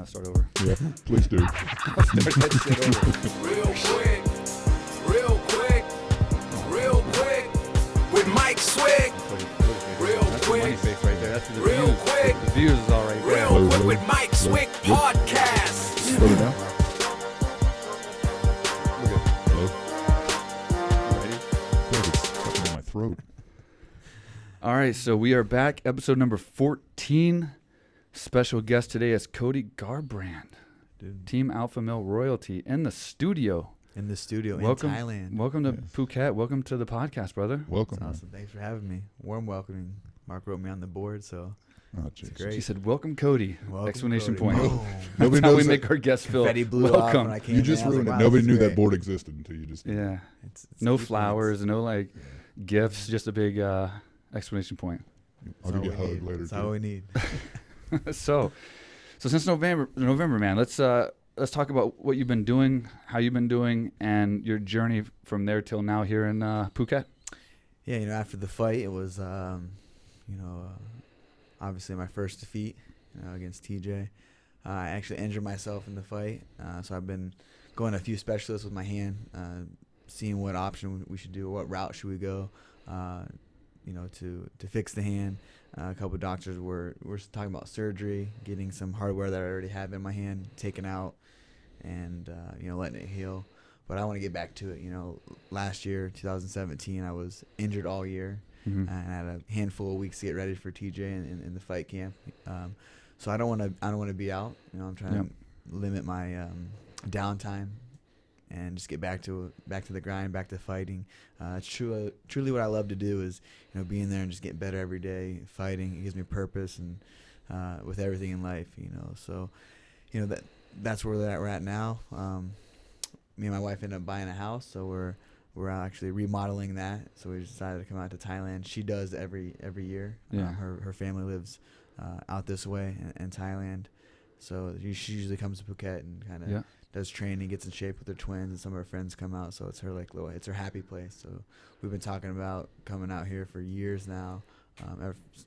start over. Yeah, please do. I'll start that shit over. Real quick, with Mike Swick. Real That's quick. the money face right there. That's the Real views. quick. The views is all right there. Real quick with Mike Swick podcast. Ready now? We're good. Hello? Ready? It's stuck in my throat. All right, so we are back. Episode number 14. Special guest today is Cody Garbrandt, Dude, Team Alpha Male Royalty, in the studio. in the studio Welcome, in Thailand. welcome to Yes. Phuket. Welcome to the podcast, brother. Welcome. That's awesome. Thanks for having me. Warm welcoming. Mark wrote me on the board, so Oh, jeez. great. She said, "Welcome, Cody!" welcome, Exclamation Cody. point. Boom. That's Nobody how we knows that- make our guests feel Confetti blew off when welcome. I came You in. just I was ruined like, it. wow, Nobody this knew is that great. board existed until you just. Yeah, It's no key flowers, no like Yeah. gifts, just a big exclamation point. I'll give you a hug later. That's all we need. so since November, man, let's talk about what you've been doing, how you've been doing, and your journey from there till now here in Phuket. Yeah, after the fight, it was, obviously my first defeat against TJ. I actually injured myself in the fight, so I've been going to a few specialists with my hand, seeing what option we should do, what route should we go, to fix the hand. A couple of doctors were talking about surgery, getting some hardware that I already have in my hand taken out, and letting it heal. But I want to get back to it. Last year, 2017, I was injured all year, Mhm. and I had a handful of weeks to get ready for TJ in the fight camp. So I don't want to be out. I'm trying Yep. to limit my downtime and just get back to the grind, back to fighting. It's truly what I love to do is being there and just getting better every day, fighting. It gives me purpose and with everything in life. So that's where we're at now. Me and my wife ended up buying a house, so we're actually remodeling that. So we decided to come out to Thailand. She does every year. Yeah. Her family lives out this way in Thailand, so she usually comes to Phuket and kind of does training, gets in shape with her twins, and some of her friends come out. So it's her it's her happy place. So we've been talking about coming out here for years now,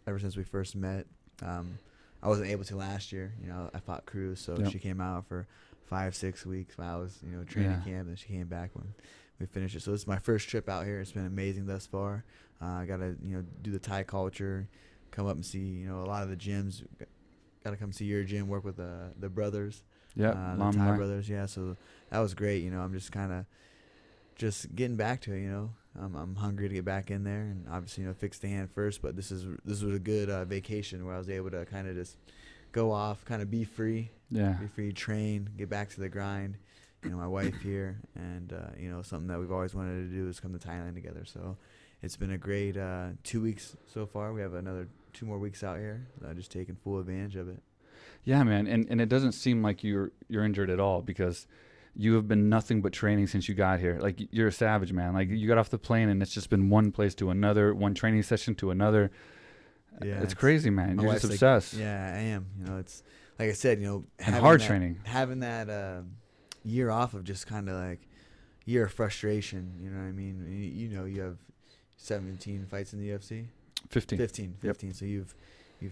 ever since we first met. I wasn't able to last year. I fought Cruz, so Yep. she came out for 5-6 weeks while I was training Yeah. camp, and she came back when we finished it. So this is my first trip out here. It's been amazing thus far. I gotta do the Thai culture, come up and see a lot of the gyms. Gotta come see your gym, work with the brothers. Yeah, The Thai brothers. Yeah, so that was great. I'm just kind of just getting back to it. I'm hungry to get back in there, and obviously fix the hand first. But this was a good vacation where I was able to kind of just go off, kind of be free, train, get back to the grind. My wife here, and something that we've always wanted to do is come to Thailand together. So it's been a great 2 weeks so far. We have another 2 more weeks out here. Just taking full advantage of it. Yeah, man, and it doesn't seem like you're injured at all because you have been nothing but training since you got here. Like, you're a savage, man. Like, you got off the plane and it's just been one place to another, one training session to another. Yeah, it's crazy, man. My You're wife's just like, obsessed. yeah, I am. It's like I said, And having hard that- training. having that year off of just kind of like year of frustration. You know what I mean? You have 17 fights in the UFC. 15. 15. Yep. So you've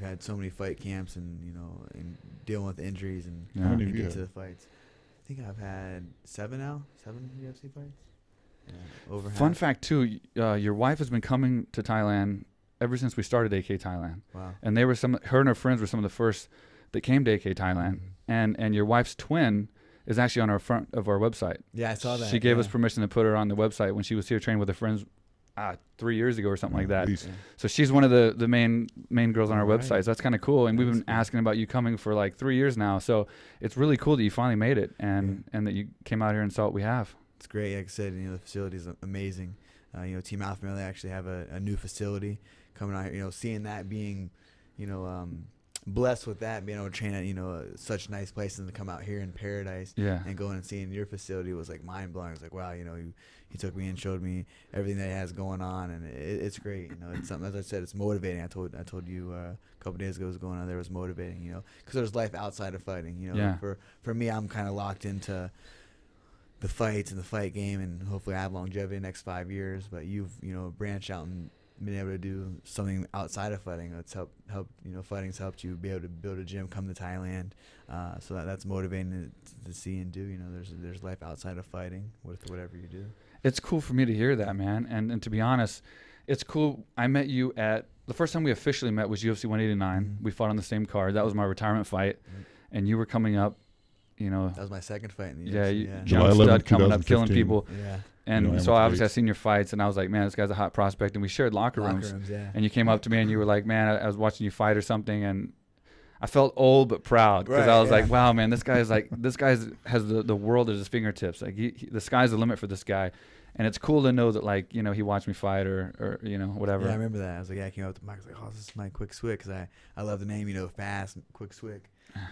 had so many fight camps and and dealing with injuries and Yeah. How many you have you get to had? the fights. I think I've had 7 now. 7 UFC fights. Yeah, over Fun half. fact, too, your wife has been coming to Thailand ever since we started AKA Thailand. Wow. And they were her and her friends were some of the first that came to AKA Thailand. And your wife's twin is actually on our front of our website. Yeah, I saw that. She gave us yeah. permission to put her on the website when she was here training with her friends 3 years ago or something like that. At least. Yeah. So she's one of the main girls on our Alright. website. So that's kind of cool. And we've That's been cool. asking about you coming for like 3 years now. So it's really cool that you finally made it and that you came out here and saw what we have. It's great. Like I said, the facility is amazing. Team Alpha Male, they actually have a new facility coming out here. Seeing that being, blessed with that, being able to train at, such nice places and to come out here in paradise Yeah. and going and seeing your facility was like mind blowing. It was like, wow, he took me and showed me everything that he has going on, and it's great. It's something, as I said, it's motivating. I told you a couple days ago, was going on there was motivating. Because there's life outside of fighting. Yeah. For me, I'm kind of locked into the fights and the fight game, and hopefully I have longevity the next 5 years. But you've branched out and been able to do something outside of fighting. It's help fighting's helped you be able to build a gym, come to Thailand. So that's motivating to see and do. You know, there's life outside of fighting with whatever you do. It's cool for me to hear that, man. And to be honest, it's cool. I met you at the first time we officially met was UFC 189. Mm-hmm. We fought on the same card. That was my retirement fight, and you were coming up. You know, that was my second fight in the yeah, UFC. young July stud 11th, coming up, killing 2015. people. Yeah. And You know, so amateur obviously I days. seen your fights, and I was like, man, this guy's a hot prospect. And we shared locker rooms. Yeah. And you came up to me and you were like, man, I was watching you fight or something, and I felt old but proud because Right, I was yeah. like, wow, man, this guy's has the world at his fingertips. Like the sky's the limit for this guy. And it's cool to know that, like, you know, he watched me fight or you know, whatever. Yeah, I remember that. I was like, yeah, I came up to Mike. I was like, oh, this is my Quick Swick, because I love the name, you know, fast, Quick Swick.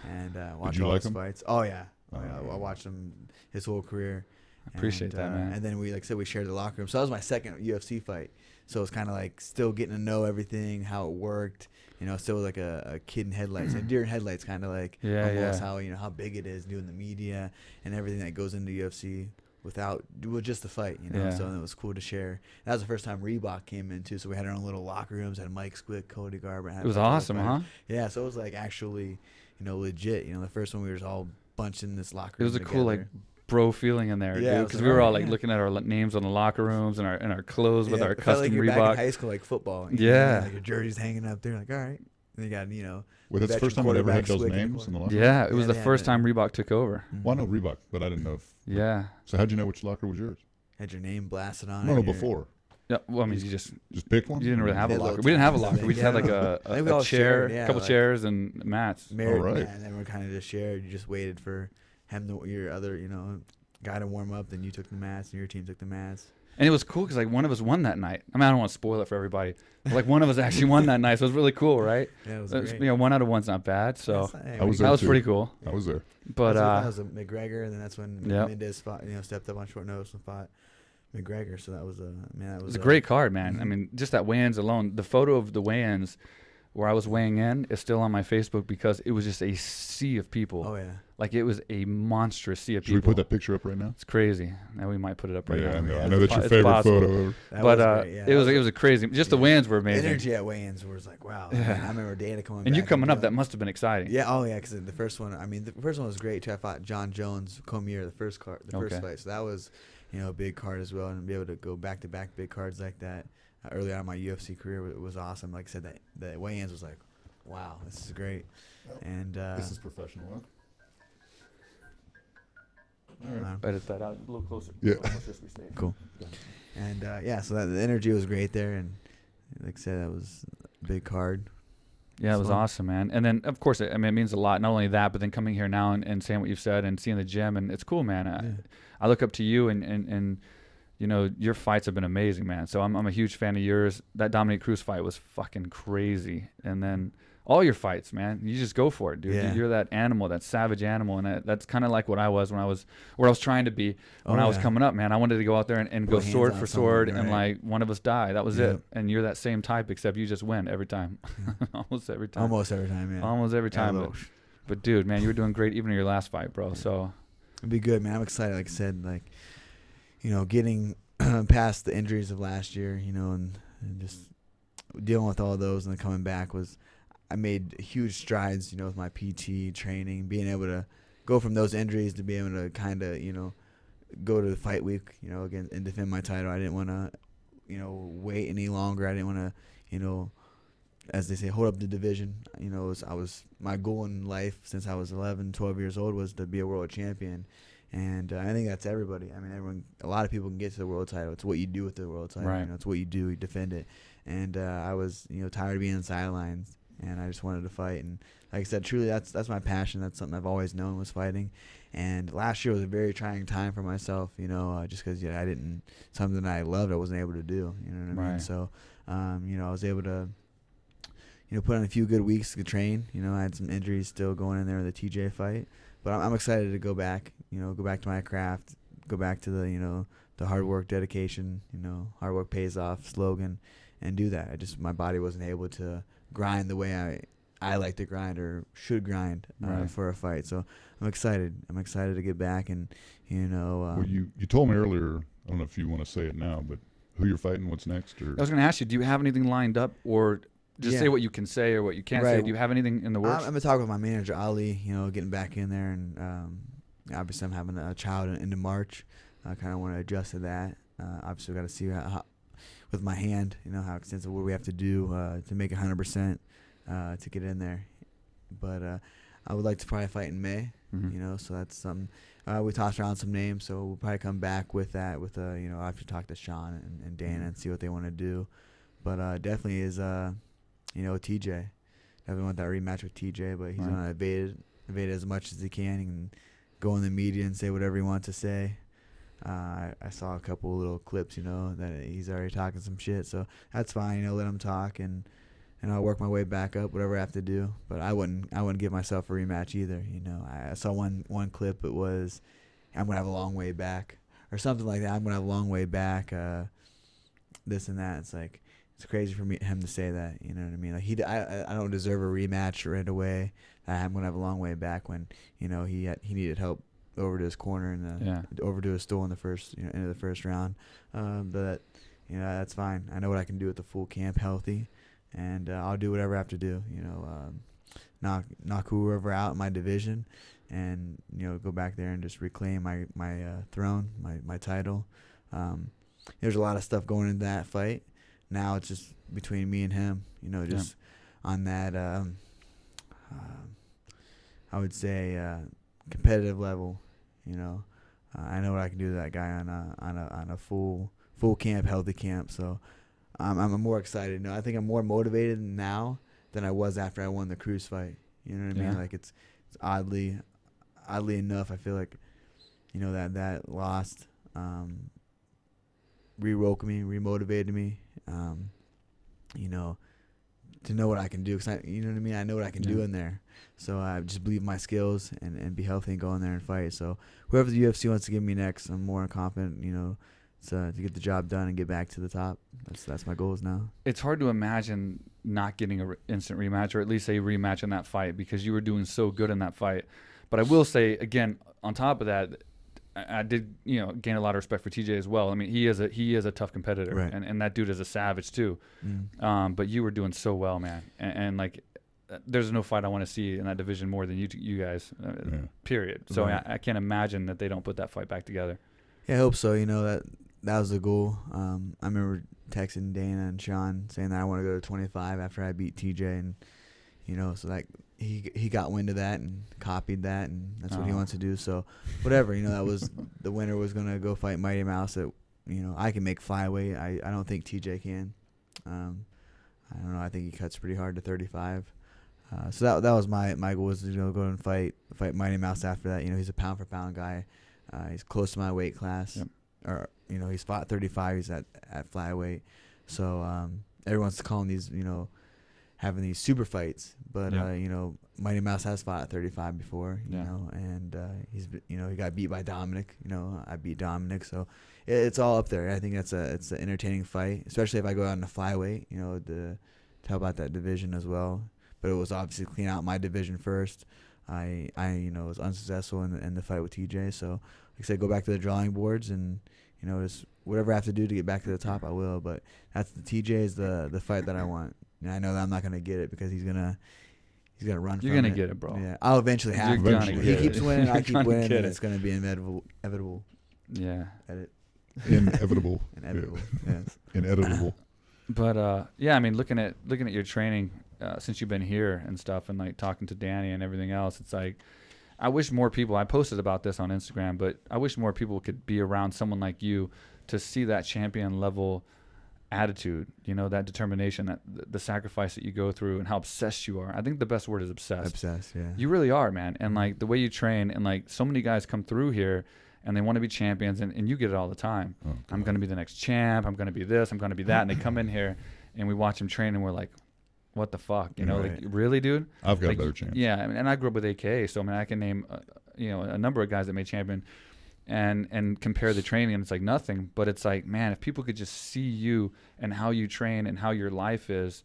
And watch you all like his him? fights. Oh, yeah. Oh, I watched him his whole career. I appreciate that, man. And then we, like I said, we shared the locker room. So that was my second UFC fight. So it's kind of like still getting to know everything, how it worked. You know, still like a kid in headlights, like deer in headlights, kind of like almost how, you know, how big it is doing the media and everything that goes into UFC with just the fight, you know. Yeah. So it was cool to share. That was the first time Reebok came in too. So we had our own little locker rooms. Had Mike Swick, Cody Garbrandt. It was awesome, huh? Yeah. So it was like actually, you know, legit. You know, the first one we were just all bunched in this locker It room. was a cool, like, together. bro feeling in there, Yeah, it dude. was Because like, we were all, oh, like, yeah. looking at our names on the locker rooms and our clothes with Yeah, our it felt custom like you're back in Reebok. high school, like football. You Yeah. know, like your jersey's hanging up there. Like, all right. And you got, you know. Well, that's the veteran first time I ever had quarterback those Swick in the names in the corner. locker room. Yeah, it was Yeah, the they had first it. time Reebok took over. Well, I know Reebok, but I didn't know if. Yeah. So how'd you know which locker was yours? Had your name blasted on it. No, your- before. Yeah. Well, I mean, you just Just pick one. you didn't really have a They had locker. little We didn't have a tables, I locker. We just think. had like Yeah. I think we a all chair, shared, a yeah, couple like- chairs and mats. Merit, right. yeah, and then we kind of just shared. You just waited for him to your other, you know, guy to warm up. Then you took the mats, and your team took the mats. And it was cool because, like, one of us won that night. I mean, I don't want to spoil it for everybody, but, like, one of us actually won that night, so it was really cool, right? Yeah, it was It's, great. you know, 1 out of 1's not bad, so That's not- hey, I was we- there that was too. pretty cool. I was there. But that was a McGregor, and then that's when Yep. Mendez fought, you know, stepped up on short notice and fought McGregor. So that was it was a great card, man. I mean, just that weigh-ins alone. The photo of the weigh-ins where I was weighing in is still on my Facebook because it was just a sea of people. Oh yeah. Like, it was a monstrous sea of Should we people. put that picture up right now? It's crazy. Now we might put it up right Yeah, now. I know. Yeah, I know that's your it's favorite possible. photo. That But was great, yeah, it was that a crazy. Just the weigh-ins were the amazing. energy at weigh-ins was like wow. Yeah. I remember Dana coming And you back coming up, that doing- must have been exciting. Yeah, oh yeah, because the first one, I mean, the first one was great too. I fought John Jones, Comier, the first card, the first Okay. fight. So that was, you know, a big card as well, and be able to go back to back big cards like that early on in my UFC career was awesome. Like I said, that the weigh-ins was like, wow, this is great. And This is professional, huh? All right. Edit that out a little closer. Yeah. Almost just we stay. cool. And yeah, so that the energy was great there, and like I said, that was a big card. Yeah, it was fun. awesome, man. And then, of course, I mean, it means a lot. Not only that, but then coming here now and saying what you've said and seeing the gym, and it's cool, man. Yeah. I look up to you, and you know, your fights have been amazing, man. So I'm a huge fan of yours. That Dominic Cruz fight was fucking crazy, and then all your fights, man, you just go for it, dude. Yeah. You're that animal, that savage animal, and that's kind of like what I was when I was where I was trying to be when Oh, I was yeah. coming up, man. I wanted to go out there and Put go hands sword on for someone, sword, and right. like one of us die. That was Yep. it. And you're that same type, except you just win every time, almost every time. Almost every time, yeah. Almost every Yeah, time. though. But dude, man, you were doing great even in your last fight, bro. So It'd be good, man. I'm excited. Like I said, like, you know, getting past the injuries of last year, you know, and just dealing with all those and then coming back I made huge strides, you know, with my PT training, being able to go from those injuries to be able to kind of, you know, go to the fight week, you know, again and defend my title. I didn't want to, you know, wait any longer. I didn't want to, you know, as they say, hold up the division. You know, my goal in life since I was 11, 12 years old was to be a world champion. And I think that's everybody. I mean, a lot of people can get to the world title. It's what you do with the world title. Right. You know, it's what you do. You defend it. And I was, you know, tired of being on the sidelines, and I just wanted to fight. And like I said, truly, that's my passion. That's something I've always known was fighting. And last year was a very trying time for myself, you know, just because I didn't something that I loved, I wasn't able to do. You know what I mean? Right. So, you know, I was able to, you know, put in a few good weeks to train. You know, I had some injuries still going in there with the TJ fight, but I'm excited to go back. You know, go back to my craft, go back to the, you know, the hard work, dedication. You know, hard work pays off slogan, and do that. My body wasn't able to grind the way I like to grind or should grind Right. for a fight. So I'm excited. I'm excited to get back and, you know. Well, you told me earlier, I don't know if you want to say it now, but who you're fighting, what's next? Or I was going to ask you, do you have anything lined up, or just Yeah. say what you can say or what you can't say? Right. Do you have anything in the works? I'm gonna talk with my manager Ali. Getting back in there, and obviously I'm having a child into March. I kind of want to adjust to that. Obviously, got to see how with my hand, how extensive what we have to do to make 100% to get in there. But I would like to probably fight in May. Mhm. So that's something. We tossed around some names, so we'll probably come back with that. With I have to talk to Sean and Dana and see what they want to do. But definitely is TJ. Definitely want that rematch with TJ, but he's gonna evade as much as he can and go in the media and say whatever he wants to say. I saw a couple little clips, that he's already talking some shit, so that's fine. Let him talk, and I'll work my way back up, whatever I have to do. But I wouldn't give myself a rematch either. I saw one clip. It was, I'm gonna have a long way back, or something like that. I'm gonna have a long way back. This and that. It's like, it's crazy for him to say that. You know what I mean? Like I don't deserve a rematch right away. I'm gonna have a long way back when he needed help over to his corner and over to his stool in the first into the first round. But that's fine. I know what I can do with the full camp healthy, and I'll do whatever I have to do. Knock whoever out in my division, and go back there and just reclaim my throne, my title. There's a lot of stuff going into that fight. Now it's just between me and him, just on that, I would say, competitive level. I know what I can do to that guy on a full camp, healthy camp. So I'm more excited. I think I'm more motivated now than I was after I won the Cruz fight. You know what I mean? Like it's oddly enough, I feel like, that lost re-woke me, remotivated me. To know what I can do. 'Cause you know what I mean? I know what I can do in there. So I just believe my skills and be healthy and go in there and fight. So whoever the UFC wants to give me next, I'm more confident, to get the job done and get back to the top. That's my goals now. It's hard to imagine not getting an instant rematch, or at least a rematch in that fight, because you were doing so good in that fight. But I will say, again, on top of that, I did, gain a lot of respect for TJ as well. I mean, he is a tough competitor, right. and that dude is a savage too. But you were doing so well, man. And like, there's no fight I want to see in that division more than you guys. Period. So right. I can't imagine that they don't put that fight back together. Yeah, I hope so. That was the goal. I remember texting Dana and Sean saying that I want to go to 25 after I beat TJ, and so that he got wind of that and copied that, and that's what he wants to do. So whatever, that was the winner was gonna go fight Mighty Mouse. At I can make flyweight. I don't think TJ can. I don't know. I think he cuts pretty hard to 35. So that was my goal, was to go and fight Mighty Mouse after that. He's a pound for pound guy. He's close to my weight class. Yep. Or he's fought 35. He's at flyweight. So everyone's calling these having these super fights, but Mighty Mouse has fought at 35 before, and he's he got beat by Dominic. I beat Dominic, so it's all up there. I think it's an entertaining fight, especially if I go out in the flyweight, to help out that division as well. But it was obviously clean out my division first. I was unsuccessful in the fight with TJ, so like I said, go back to the drawing boards and just whatever I have to do to get back to the top, I will. But that's the TJ is the fight that I want. And I know that I'm not gonna get it because he's gonna run. You're gonna get it, bro. Yeah, I'll eventually have You're it. gonna He get keeps it. winning, I You're keep gonna winning, get and it. it's gonna be inevitable. Yeah. Edit. inevitable. Inevitable. Yes. Ineditable. But I mean, looking at your training since you've been here and stuff, and like talking to Danny and everything else, it's like, I wish more people. I posted about this on Instagram, but I wish more people could be around someone like you to see that champion level attitude, that determination, that the sacrifice that you go through, and how obsessed you are. I think the best word is obsessed. Obsessed, yeah. You really are, man. And like the way you train, and like so many guys come through here and they want to be champions, and you get it all the time. I'm going to be the next champ. I'm going to be this. I'm going to be that. And they come in here and we watch them train and we're like, what the fuck? Like, really, dude? I've got like, a better chance. Yeah. And I grew up with AKA. So, I mean, I can name, a number of guys that made champion and compare the training, and it's like nothing. But it's like, man, if people could just see you and how you train and how your life is,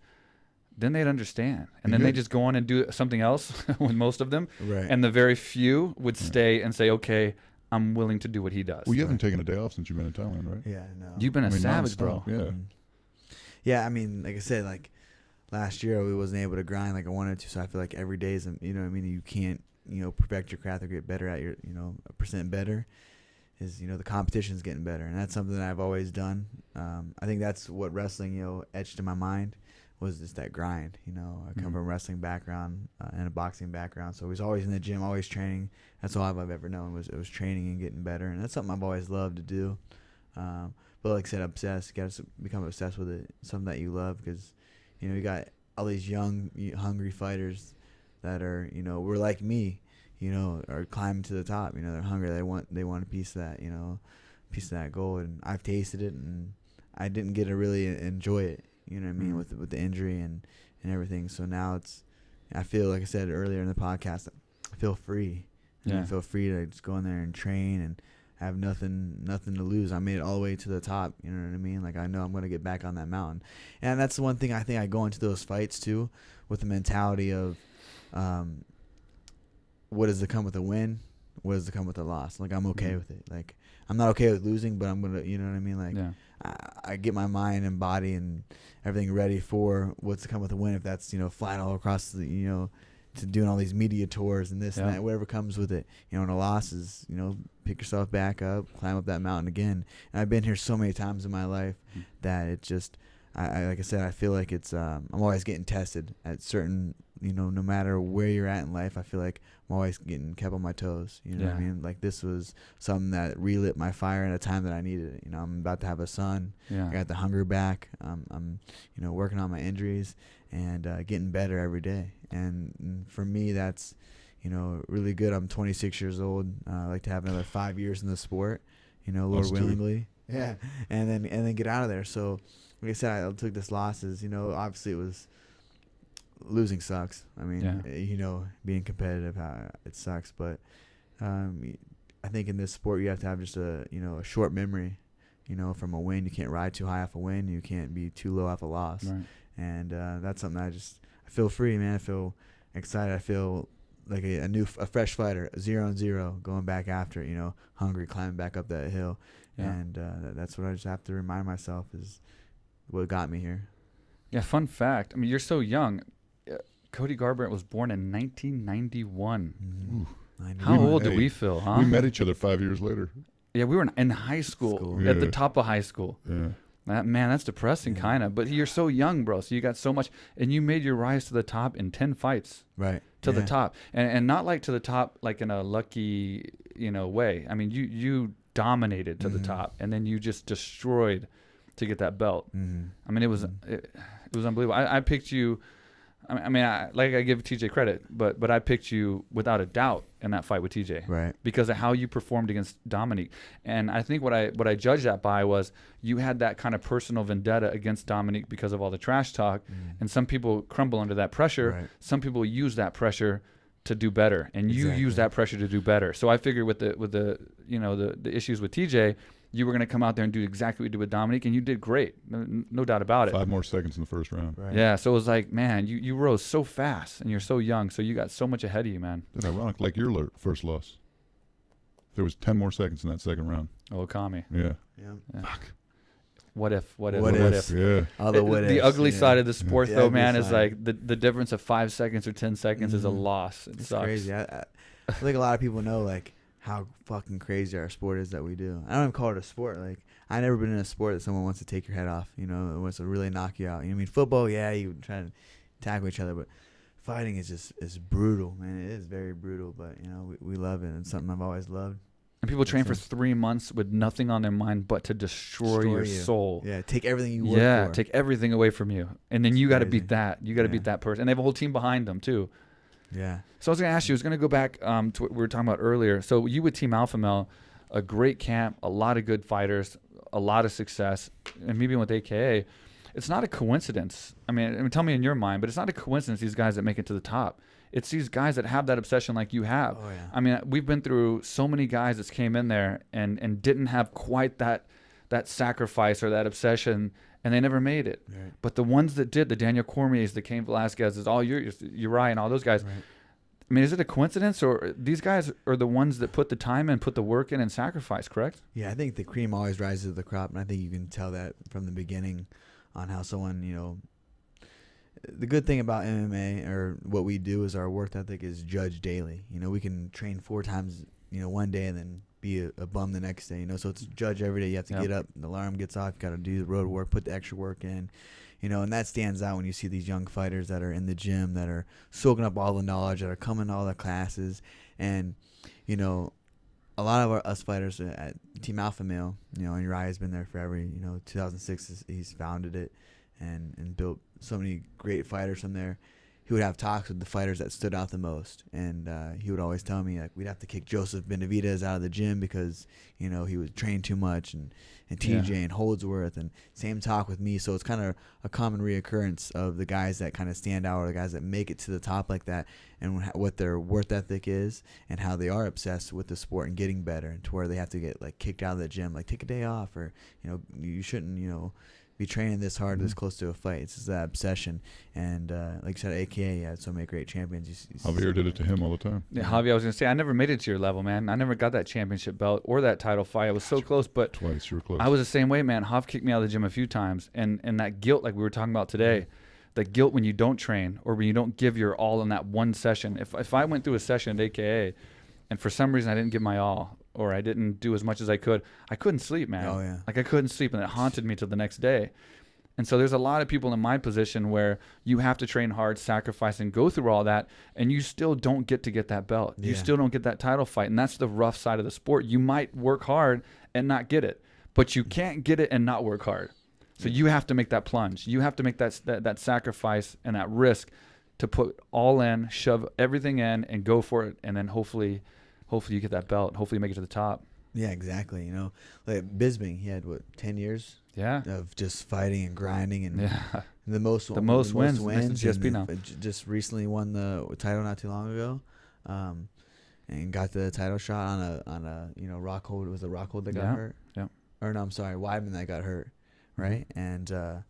then they'd understand. And then they just go on and do something else with most of them. Right. And the very few would stay and say, okay, I'm willing to do what he does. Well, you haven't taken a day off since you've been in Thailand, right? Yeah, no. You've been a I mean, savage, bro. nonstop, Yeah. Mhm. Yeah, I mean, like I said, like last year we wasn't able to grind like I wanted to, so I feel like every day is, you know what I mean, you can't, you know, perfect your craft or get better at your, you know, a percent better is, you know, the competition's getting better, and that's something that I've always done. I think that's what wrestling, you know, etched in my mind was just that grind. You know, I come Mhm. from a wrestling background and a boxing background, so I was always in the gym, always training. That's all I've ever known was training and getting better, and that's something I've always loved to do. But like I said, obsessed. You got to become obsessed with it. Something that you love, because, you know, you got all these young, hungry fighters that are, you know, were like me, you know, are climbing to the top. You know, they're hungry. They want a piece of that, you know, piece of that gold. And I've tasted it, and I didn't get to really enjoy it. You know what I mean, with the injury and everything. So now I feel, like I said earlier in the podcast, I feel free. You know, I feel free to just go in there and train and have nothing to lose. I made it all the way to the top. You know what I mean? Like, I know I'm going to get back on that mountain. And that's the one thing I think I go into those fights too with the mentality of what does it come with a win? What does it come with a loss? Like, I'm okay with it. Like, I'm not okay with losing, but I'm going to, you know what I mean? Like, I get my mind and body and everything ready for what's to come with a win. If that's, you know, flying all across the, you know, to doing all these media tours and this and that, whatever comes with it. You know, and a loss is, you know, pick yourself back up, climb up that mountain again. And I've been here so many times in my life that it just, I like I said, I feel like it's, I'm always getting tested at certain, you know, no matter where you're at in life, I feel like I'm always getting kept on my toes. You know what I mean? Like, this was something that relit my fire at a time that I needed it. You know, I'm about to have a son. I got the hunger back. I'm, you know, working on my injuries and getting better every day. And for me, that's, you know, really good. I'm 26 years old. I like to have another 5 years in the sport, you know, Lord willingly. Yeah. And then get out of there. So, like I said, I took this losses. You know, obviously it was, losing sucks. I mean, you know, being competitive, it sucks. But I think in this sport, you have to have just a, you know, a short memory. You know, from a win, you can't ride too high off a win. You can't be too low off a loss. Right. And that's something I feel free, man. I feel excited. I feel like a fresh fighter, 0-0, going back after it, you know, hungry, climbing back up that hill. And that's what I just have to remind myself is what got me here. Yeah, fun fact. I mean, you're so young. Cody Garbrandt was born in 1991. Mm-hmm. How old do we feel, huh? We met each other 5 years later. Yeah, we were in high school. At the top of high school. Yeah. Man, that's depressing, kind of. But you're so young, bro. So you got so much, and you made your rise to the top in 10 fights. Right. To the top, and not like to the top like in a lucky, you know, way. I mean, you dominated to the top, and then you just destroyed to get that belt. I mean, it was unbelievable. I picked you. I mean, I give TJ credit, but I picked you without a doubt in that fight with TJ, right? Because of how you performed against Dominique. And I think what I judged that by was you had that kind of personal vendetta against Dominique because of all the trash talk. And some people crumble under that pressure. Right. Some people use that pressure to do better, and you use that pressure to do better. So I figured with the you know the issues with TJ, you were going to come out there and do exactly what you did with Dominique, and you did great. No doubt about it. 5 more seconds in the first round. Right. Yeah, so it was like, man, you rose so fast, and you're so young, so you got so much ahead of you, man. It's ironic, like your first loss. There was 10 more seconds in that second round. Oh, Kami. Yeah. Fuck. What if? Yeah. The ugly side of the sport, though, man, is like the difference of 5 seconds or 10 seconds is a loss. It sucks. Crazy. I think a lot of people know, like, how fucking crazy our sport is that we do. I don't even call it a sport. Like, I've never been in a sport that someone wants to take your head off, you know, wants to really knock you out. You know what I mean? Football, you try to tackle each other, but fighting is brutal, man. It is very brutal, but, you know, we love it. It's something I've always loved. And people train for 3 months with nothing on their mind but to destroy your soul. Yeah, take everything you work for. Yeah, take everything away from you. And then you got to beat that. You got to beat that person. And they have a whole team behind them, too. Yeah. So I was going to ask you, I was going to go back to what we were talking about earlier. So you with Team Alpha Male, a great camp, a lot of good fighters, a lot of success, and maybe with AKA, it's not a coincidence. I mean, tell me in your mind, but it's not a coincidence these guys that make it to the top. It's these guys that have that obsession like you have. Oh, yeah. I mean, we've been through so many guys that came in there and didn't have quite that sacrifice or that obsession, and they never made it. Right. But the ones that did, the Daniel Cormier's, the Cain Velasquez's, all Uriah and all those guys, I mean, is it a coincidence, or these guys are the ones that put the time in, put the work in, and sacrifice, correct? Yeah, I think the cream always rises to the crop, and I think you can tell that from the beginning on how someone, the good thing about MMA or what we do is our work ethic is judged daily. We can train 4 times, one day and then be a bum the next day, so it's judged every day. You have to get up, the alarm gets off, you got to do the road work, put the extra work in, and that stands out when you see these young fighters that are in the gym, that are soaking up all the knowledge, that are coming to all the classes. And, a lot of us fighters at Team Alpha Male, and Uriah's been there forever. 2006 he's founded it and built so many great fighters from there. He would have talks with the fighters that stood out the most, and he would always tell me, like, we'd have to kick Joseph Benavidez out of the gym because he was trained too much, and TJ and Holdsworth, and same talk with me. So it's kind of a common reoccurrence of the guys that kind of stand out, or the guys that make it to the top like that, and what their work ethic is, and how they are obsessed with the sport and getting better, and to where they have to get like kicked out of the gym, like take a day off, or you shouldn't be training this hard, this close to a fight. It's just that obsession. And like you said, AKA had so many great champions. Javier did it to him all the time. Yeah, Javier, I was gonna say, I never made it to your level, man. I never got that championship belt or that title fight. I was so close, but Twice, you were close. I was the same way, man. Jav kicked me out of the gym a few times, and that guilt, like we were talking about today, that guilt when you don't train or when you don't give your all in that one session. If I went through a session at AKA, and for some reason I didn't give my all, or I didn't do as much as I couldn't sleep, man. Oh, yeah. Like I couldn't sleep, and it haunted me till the next day. And so there's a lot of people in my position where you have to train hard, sacrifice, and go through all that, and you still don't get that belt. You still don't get that title fight, and that's the rough side of the sport. You might work hard and not get it, but you can't get it and not work hard. So you have to make that plunge. You have to make that sacrifice and that risk to put all in, shove everything in, and go for it, and then hopefully you get that belt. Hopefully you make it to the top. Yeah, exactly. Like Bisping, he had 10 years of just fighting and grinding, and the most wins in GSP now. Just recently won the title not too long ago, and got the title shot on a Rockhold. It was the Rockhold that got hurt. Yeah. Or no, I'm sorry, Weidman that got hurt, right? And so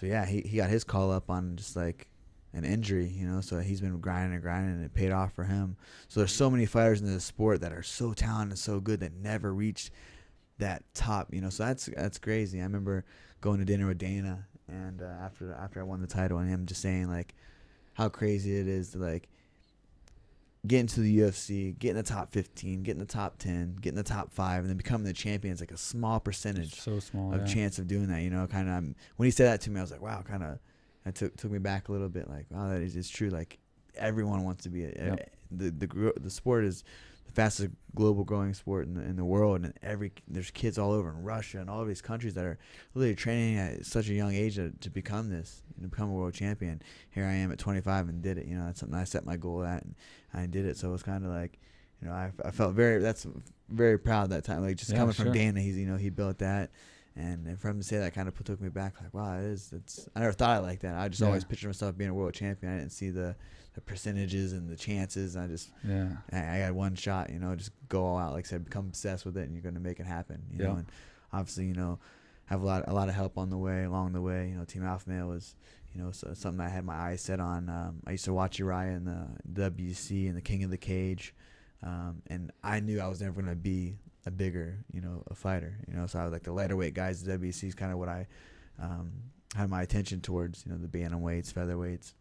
yeah, he got his call up on just like an injury, so he's been grinding, and it paid off for him. So there's so many fighters in this sport that are so talented and so good that never reached that top, so that's crazy. I remember going to dinner with Dana, and after I won the title, and him just saying like how crazy it is to like get into the UFC, get in the top 15, get in the top 10, get in the top 5, and then becoming the champion is like a small percentage So small of chance of doing that, kind of. When he said that to me, I was like, wow, kind of. It took me back a little bit, like, wow, that is true. Like, everyone wants to be the sport is the fastest global growing sport in the world, and there's kids all over in Russia and all of these countries that are literally training at such a young age to become become a world champion. Here I am at 25 and did it. That's something I set my goal at, and I did it. So it was kind of like, I felt very proud that time. Like just coming from Dana, he built that. And for him to say that kind of took me back, like, wow, I never thought of it like that. I just always pictured myself being a world champion. I didn't see the percentages and the chances. I had one shot, just go all out. Like I said, become obsessed with it, and you're going to make it happen. And obviously, have a lot of help along the way. Team Alpha Male was, something I had my eyes set on. I used to watch Uriah in the WC and the King of the Cage, and I knew I was never going to be a bigger, a fighter, so I was like the lighter weight guys. The WC is kind of what I had my attention towards, the bantamweights, featherweights.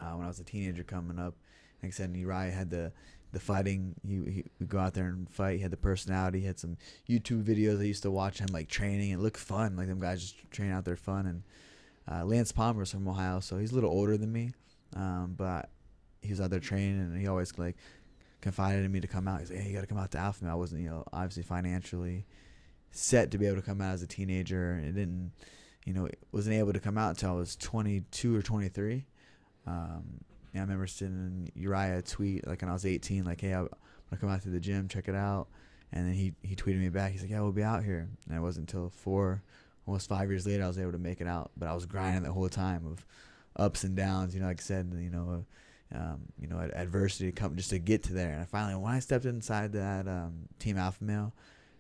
When I was a teenager coming up, like I said, Uriah had the fighting. He would go out there and fight. He had the personality. He had some YouTube videos I used to watch him like training. It looked fun, like them guys just training out there fun. And Lance Palmer's from Ohio, so he's a little older than me, but he was out there training, and he always like confided in me to come out. He's like, hey, you got to come out to Alpha Male. I wasn't, obviously financially set to be able to come out as a teenager. And it didn't, wasn't able to come out until I was 22 or 23. I remember sending Uriah a tweet, like when I was 18, like, hey, I'm going to come out to the gym, check it out. And then he tweeted me back. He's like, yeah, we'll be out here. And it wasn't until almost 5 years later, I was able to make it out. But I was grinding the whole time of ups and downs, like I said, adversity to come just to get to there. And when I stepped inside that Team Alpha Male,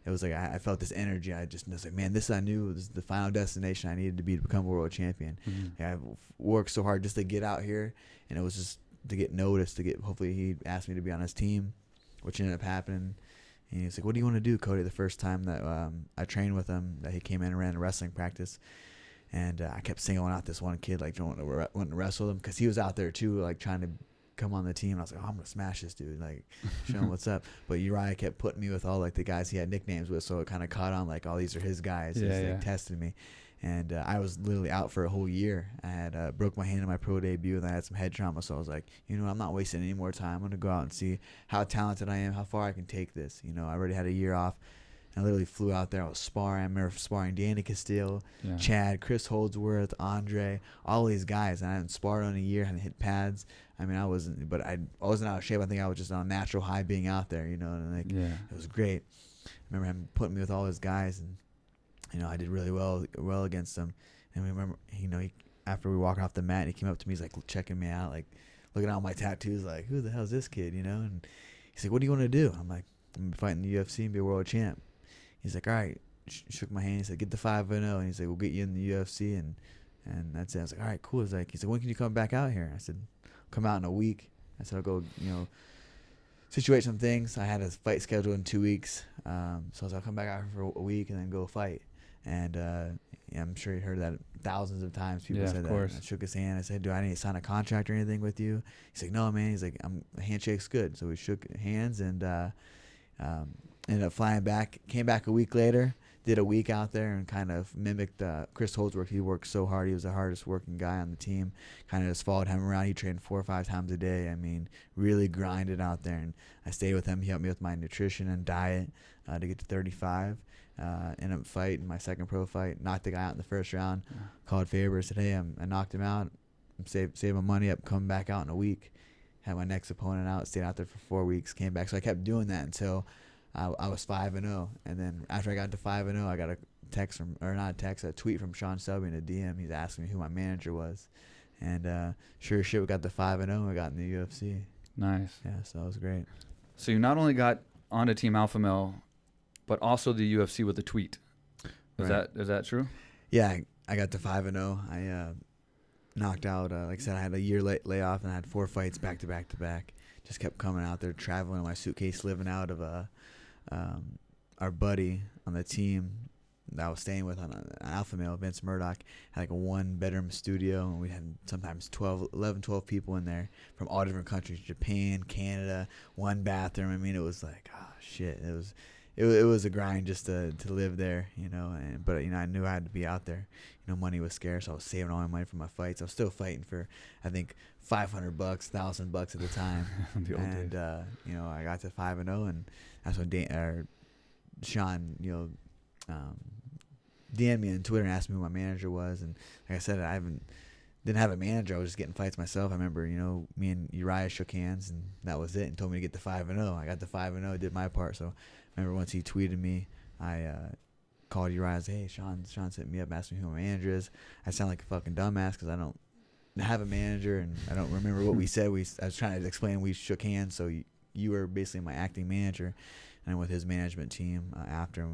it was like I felt this energy. I was like, man, I knew this is the final destination I needed to be to become a world champion. Mm-hmm. I worked so hard just to get out here, and it was just get noticed, hopefully he asked me to be on his team, which ended up happening. And he's like, "What do you want to do, Cody?" The first time that I trained with him, that he came in and ran a wrestling practice, and I kept singling out this one kid, like wanting to wrestle him, because he was out there too, like trying to come on the team. And I was like, "Oh, I'm gonna smash this dude, like show him what's up." But Uriah kept putting me with all like the guys he had nicknames with, so it kind of caught on, like, oh, these are his guys. He's like testing me. And I was literally out for a whole year. I had broke my hand in my pro debut, and I had some head trauma. So I was like, I'm not wasting any more time. I'm going to go out and see how talented I am, how far I can take this. I already had a year off. And I literally flew out there. I was sparring. I remember sparring Danny Castillo, Chad, Chris Holdsworth, Andre, all these guys. And I hadn't sparred in a year, hadn't hit pads. I mean, I wasn't out of shape. I think I was just on a natural high being out there, and it was great. I remember him putting me with all his guys, and I did really well against him. And we remember, after we walked off the mat, he came up to me, he's like checking me out, like looking at all my tattoos, like, who the hell is this kid, And he's like, "What do you want to do?" I'm like, "I'm going to fight in the UFC and be a world champ." He's like, "All right." Shook my hand. He said, "Get the 5-0. And he's like, "We'll get you in the UFC." And that's it. I was like, "All right, cool." He's like, "When can you come back out here?" I said, "I'll come out in a week." I said, "I'll go, situate some things." I had a fight scheduled in 2 weeks. So I was like, "I'll come back out here for a week and then go fight." And I'm sure you heard that thousands of times. People said that. I shook his hand. I said, "Do I need to sign a contract or anything with you?" He's like, "No, man." He's like, "A handshake's good." So we shook hands and ended up flying back. Came back a week later. Did a week out there and kind of mimicked Chris Holdsworth. He worked so hard. He was the hardest working guy on the team. Kind of just followed him around. He trained 4 or 5 times a day. I mean, really grinded out there. And I stayed with him. He helped me with my nutrition and diet to get to 35. Ended up fighting my second pro fight. Knocked the guy out in the first round. Called Faber. Said, "Hey, I knocked him out. I'm saving my money up. Coming back out in a week." Had my next opponent out. Stayed out there for 4 weeks. Came back. So I kept doing that until I was 5-0. And then after I got to 5-0, I got a tweet from Sean Selby in a DM. He's asking me who my manager was. And sure as shit, we got to 5-0. We got in the UFC. Nice. Yeah, so that was great. So you not only got onto Team Alpha Male, but also the UFC with a tweet. Is that true? Yeah, I got to 5-0. I knocked out, like I said, I had a year layoff, and I had 4 fights back to back to back. Just kept coming out there, traveling in my suitcase, living out of our buddy on the team that I was staying with on Alpha Male, Vince Murdoch, had like a 1-bedroom studio, and we had sometimes 11, 12 people in there from all different countries, Japan, Canada, 1 bathroom. I mean, it was like, oh shit, it was a grind just to live there, but I knew I had to be out there. Money was scarce. I was saving all my money for my fights. I was still fighting for, I think, $500, $1,000 at the time. And I got to 5-0, and that's when Sean, DM'd me on Twitter and asked me who my manager was. And like I said, didn't have a manager. I was just getting fights myself. I remember, me and Uriah shook hands, and that was it, and told me to get to 5-0. I got to 5-0, did my part. So I remember once he tweeted me, I called Uriah and said, "Hey, Sean sent me up, asked me who my manager is." I sound like a fucking dumbass because I don't have a manager, and I don't remember what we said. I was trying to explain we shook hands, so you were basically my acting manager. And with his management team, after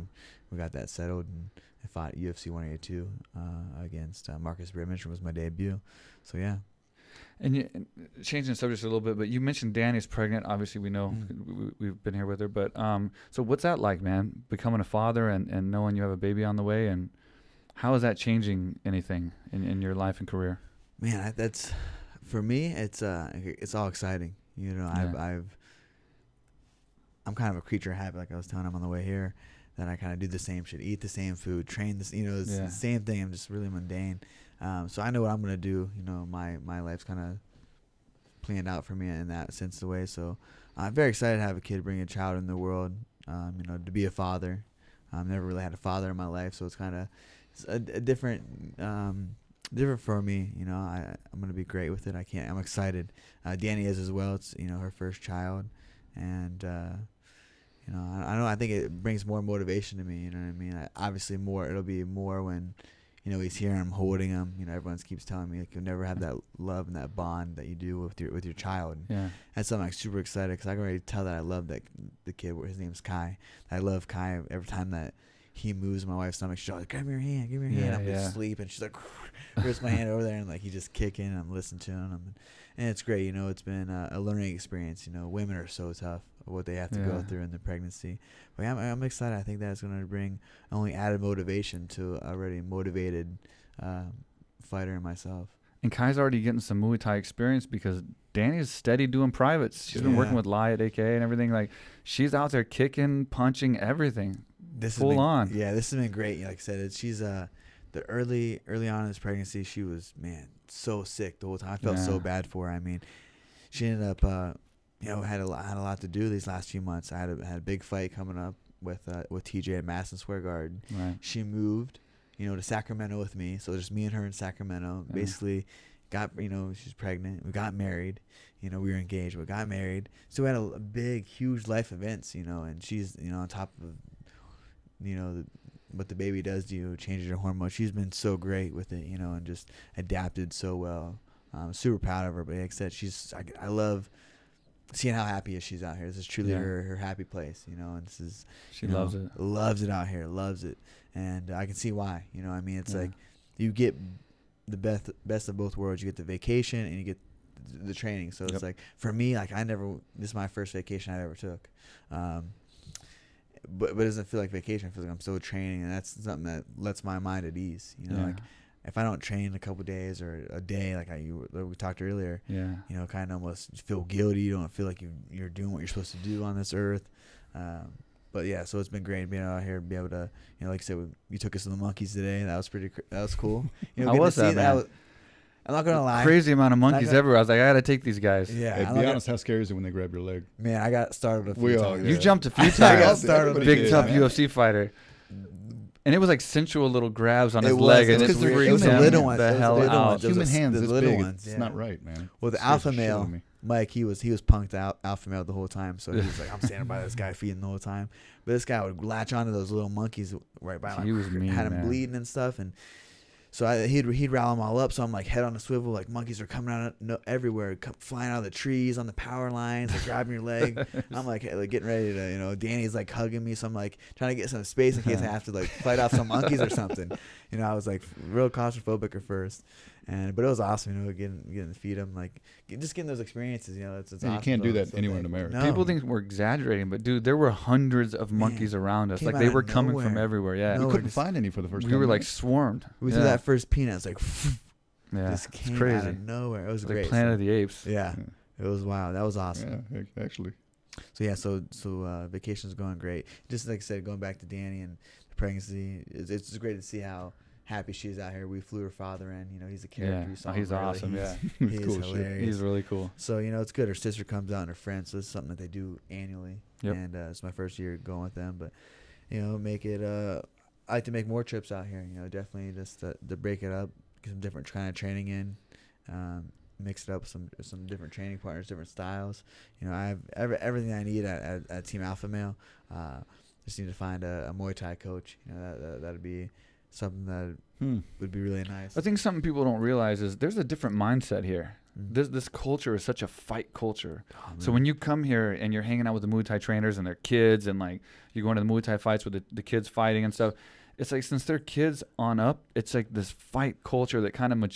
we got that settled, and I fought UFC 182 against Marcus Bridge. Was my debut. So yeah. And changing the subject a little bit, but you mentioned Danny's pregnant. Obviously, we know we've been here with her. But so what's that like, man? Becoming a father and knowing you have a baby on the way, and how is that changing anything in your life and career? Man, that's for me. It's all exciting. I'm kind of a creature of habit, like I was telling him on the way here, that I kind of do the same shit, eat the same food, train this. It's the same thing. I'm just really mundane. So I know what I'm gonna do. My life's kind of planned out for me in that sense, the way. So I'm very excited to have a kid, bring a child in the world. To be a father. I've never really had a father in my life, so it's kind of a different for me. I'm gonna be great with it. I'm excited. Danny is as well. It's her first child, and I think it brings more motivation to me. You know what I mean? Obviously, it'll be more when he's here and I'm holding him. Everyone keeps telling me, like, you'll never have that love and that bond that you do with your child. Yeah, that's something I'm super excited, because I can already tell that I love the kid. His name's Kai. I love Kai. Every time that he moves my wife's stomach, she's like, "Grab me your hand, I'm asleep," and she's like, "Where's my hand over there?" And like he's just kicking, and I'm listening to him, And it's great, you know. It's been a learning experience. You know, women are so tough, what they have to go Yeah. through in the pregnancy. But yeah, I'm excited. I think that's going to bring only added motivation to a already motivated fighter and myself. And Kai's already getting some Muay Thai experience because Danny's steady doing privates. She's been working with Lai at AKA and everything. Like, she's out there kicking, punching, everything. This Full on. Yeah, this has been great. Like I said, she's the early on in this pregnancy, she was, man, so sick the whole time. I felt so bad for her. I mean, she ended up had a lot to do these last few months. I had a big fight coming up with TJ at Madison Square Garden. Right. She moved, to Sacramento with me. So just me and her in Sacramento. Yeah. Basically, she's pregnant. We got married. We were engaged. We got married. So we had a big, huge life events. And she's on top of what the baby does to you, changes your hormones. She's been so great with it, and just adapted so well. I'm super proud of her. But like I said, I love seeing how happy she's out here. This is truly her happy place, and this is she loves it. Loves it out here, loves it, and I can see why. It's like you get the best of both worlds. You get the vacation and you get the training. So it's like for me, like this is my first vacation I ever took. But it doesn't feel like vacation. It feels like I'm still training, and that's something that lets my mind at ease. Like if I don't train a couple days or a day, like we talked earlier, kind of almost feel guilty. You don't feel like you're doing what you're supposed to do on this earth. But yeah, so it's been great being out here, be able to, like I said, you took us to the monkeys today. That was cool. How was that, man? I'm not gonna lie. Crazy amount of monkeys everywhere. I was like, I gotta take these guys. Yeah. Hey, be honest, how scary is it when they grab your leg? Man, I got startled a few times. You jumped a few times. I got startled. Big tough UFC fighter. And it was like sensual little grabs on his leg, and it was the little ones. The hell out. Human hands, the little ones. It's not right, man. Well, the alpha male, Mike, he was punked out alpha male the whole time. So he was like, I'm standing by this guy feeding the whole time. But this guy would latch onto those little monkeys right by him. He was mean, had him bleeding and stuff, and so he'd ral them all up. So I'm like head on a swivel, like monkeys are coming out everywhere, flying out of the trees on the power lines, like grabbing your leg. I'm like getting ready to, Danny's like hugging me. So I'm like trying to get some space in case I have to like fight off some monkeys or something. I was like real claustrophobic at first, but it was awesome. Getting to feed them, like just getting those experiences. It's awesome. You can't do that anywhere in America. No. People think we're exaggerating, but dude, there were hundreds of monkeys around us. Like they were coming from everywhere. Yeah, we couldn't find any for the first time. We were like swarmed. We threw that first peanut. It's like just came crazy out of nowhere. It was like great. Planet of the Apes. Yeah, it was wild. That was awesome. Yeah, actually. So vacation's going great. Just like I said, going back to Danny and the pregnancy, it's just great to see how happy she is out here. We flew her father in. He's a character. Yeah, he's awesome. He's cool hilarious. He's really cool. So it's good. Her sister comes out and her friends. So this is something that they do annually. Yep. And it's my first year going with them. But make it. I like to make more trips out here. Definitely just to break it up, get some different kind of training in. Mix it up with some different training partners, different styles. I have everything I need at Team Alpha Male. Just need to find a Muay Thai coach. That'd be something that would be really nice. I think something people don't realize is there's a different mindset here. Mm-hmm. This culture is such a fight culture. So when you come here and you're hanging out with the Muay Thai trainers and their kids, and like you're going to the Muay Thai fights with the kids fighting and stuff, it's like since they're kids on up, it's like this fight culture that kind of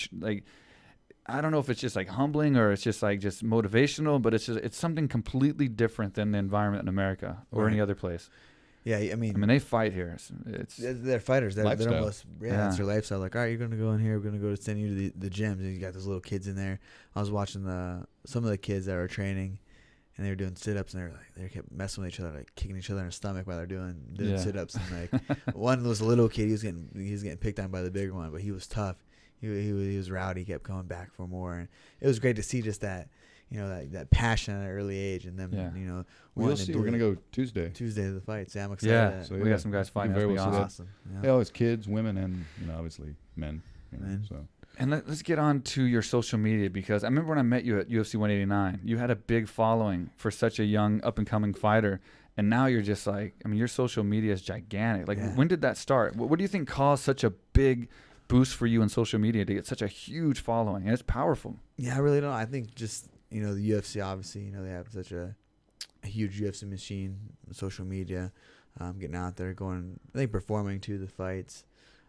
I don't know if it's just like humbling or it's just motivational, but it's something completely different than the environment in America or any other place. Yeah, I mean they fight here. They're fighters. They're almost that's their lifestyle. Like, all right, you're gonna go in here. We're gonna go to send you to the gyms, and you got those little kids in there. I was watching some of the kids that were training, and they were doing sit-ups, and they kept messing with each other, like kicking each other in the stomach while they're doing sit-ups. And like one was a little kid, he was getting picked on by the bigger one, but he was tough. He was rowdy. He kept coming back for more, and it was great to see just that. That passion at an early age, and then we'll see. We're gonna go Tuesday to the fights. Yeah, I'm excited. Yeah, so we got some guys fighting. That'll be awesome. Yeah, always kids, women, and obviously men. So. And let's get on to your social media, because I remember when I met you at UFC 189, you had a big following for such a young up and coming fighter, and now you're just like, your social media is gigantic. Like, when did that start? What do you think caused such a big boost for you in social media to get such a huge following? And it's powerful. Yeah, I really don't. I think just the UFC, obviously, they have such a huge UFC machine, social media, getting out there, performing to the fights.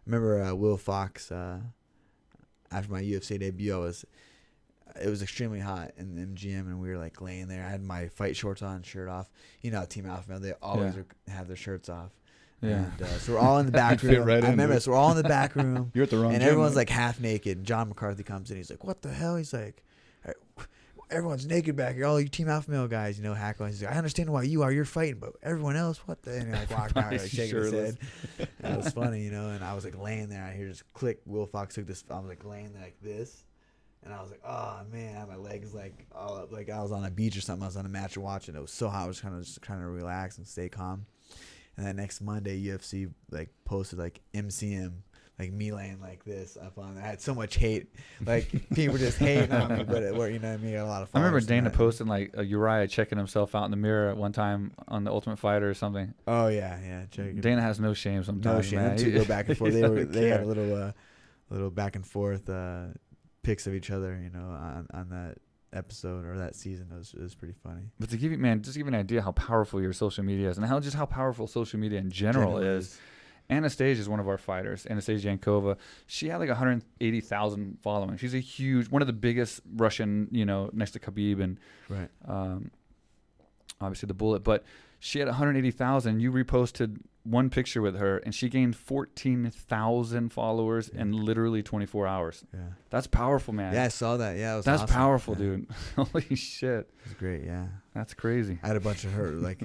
I remember Will Fox, after my UFC debut, it was extremely hot in the MGM, and we were like laying there. I had my fight shorts on, shirt off. You know, Team Alpha Male, they always have their shirts off. Yeah. And so we're all in the back Fit room. right I in, remember dude. this. We're all in the back room. You're at the wrong and gym, everyone's man. like half naked. John McCarthy comes in. He's like, "What the hell?" He's like, "Everyone's naked back here. All you Team Alpha Male guys, you know, hackling." He's like, "I understand why you're fighting, but everyone else, what the?" And he like walked out, like shaking his head. And it was funny, you know. And I was like laying there. I hear just click. Will Fox took this. I was like laying there like this. And I was like, oh man, I had my legs like all up, like I was on a beach or something. I was on a match watching. It was so hot. I was just trying to relax and stay calm. And then next Monday, UFC like posted like MCM, like me laying like this up on. I had so much hate, like people just hating on me, but it worked. You know what I mean? I got a lot of. I remember followers from Dana that. posting like a Uriah checking himself out in the mirror at one time on the Ultimate Fighter or something. Oh yeah, check it. Dana has no shame No sometimes. shame. Man. Them two go back and forth. He They doesn't had care. a little back and forth pics of each other. You know, on that episode or that season. It was pretty funny. But to give you, man, just give you an idea how powerful your social media is and how powerful social media in general is. Anastasia is one of our fighters, Anastasia Yankova. She had like 180,000 following. She's a huge, one of the biggest Russian, you know, next to Khabib and Right. Obviously the Bullet. But she had 180,000. You reposted one picture with her, and she gained 14,000 followers in literally 24 hours. Yeah. That's powerful, man. Yeah, I saw that. Yeah, it was That's awesome. powerful, Yeah. dude. Holy shit. It was great. Yeah. That's crazy. I had a bunch of her like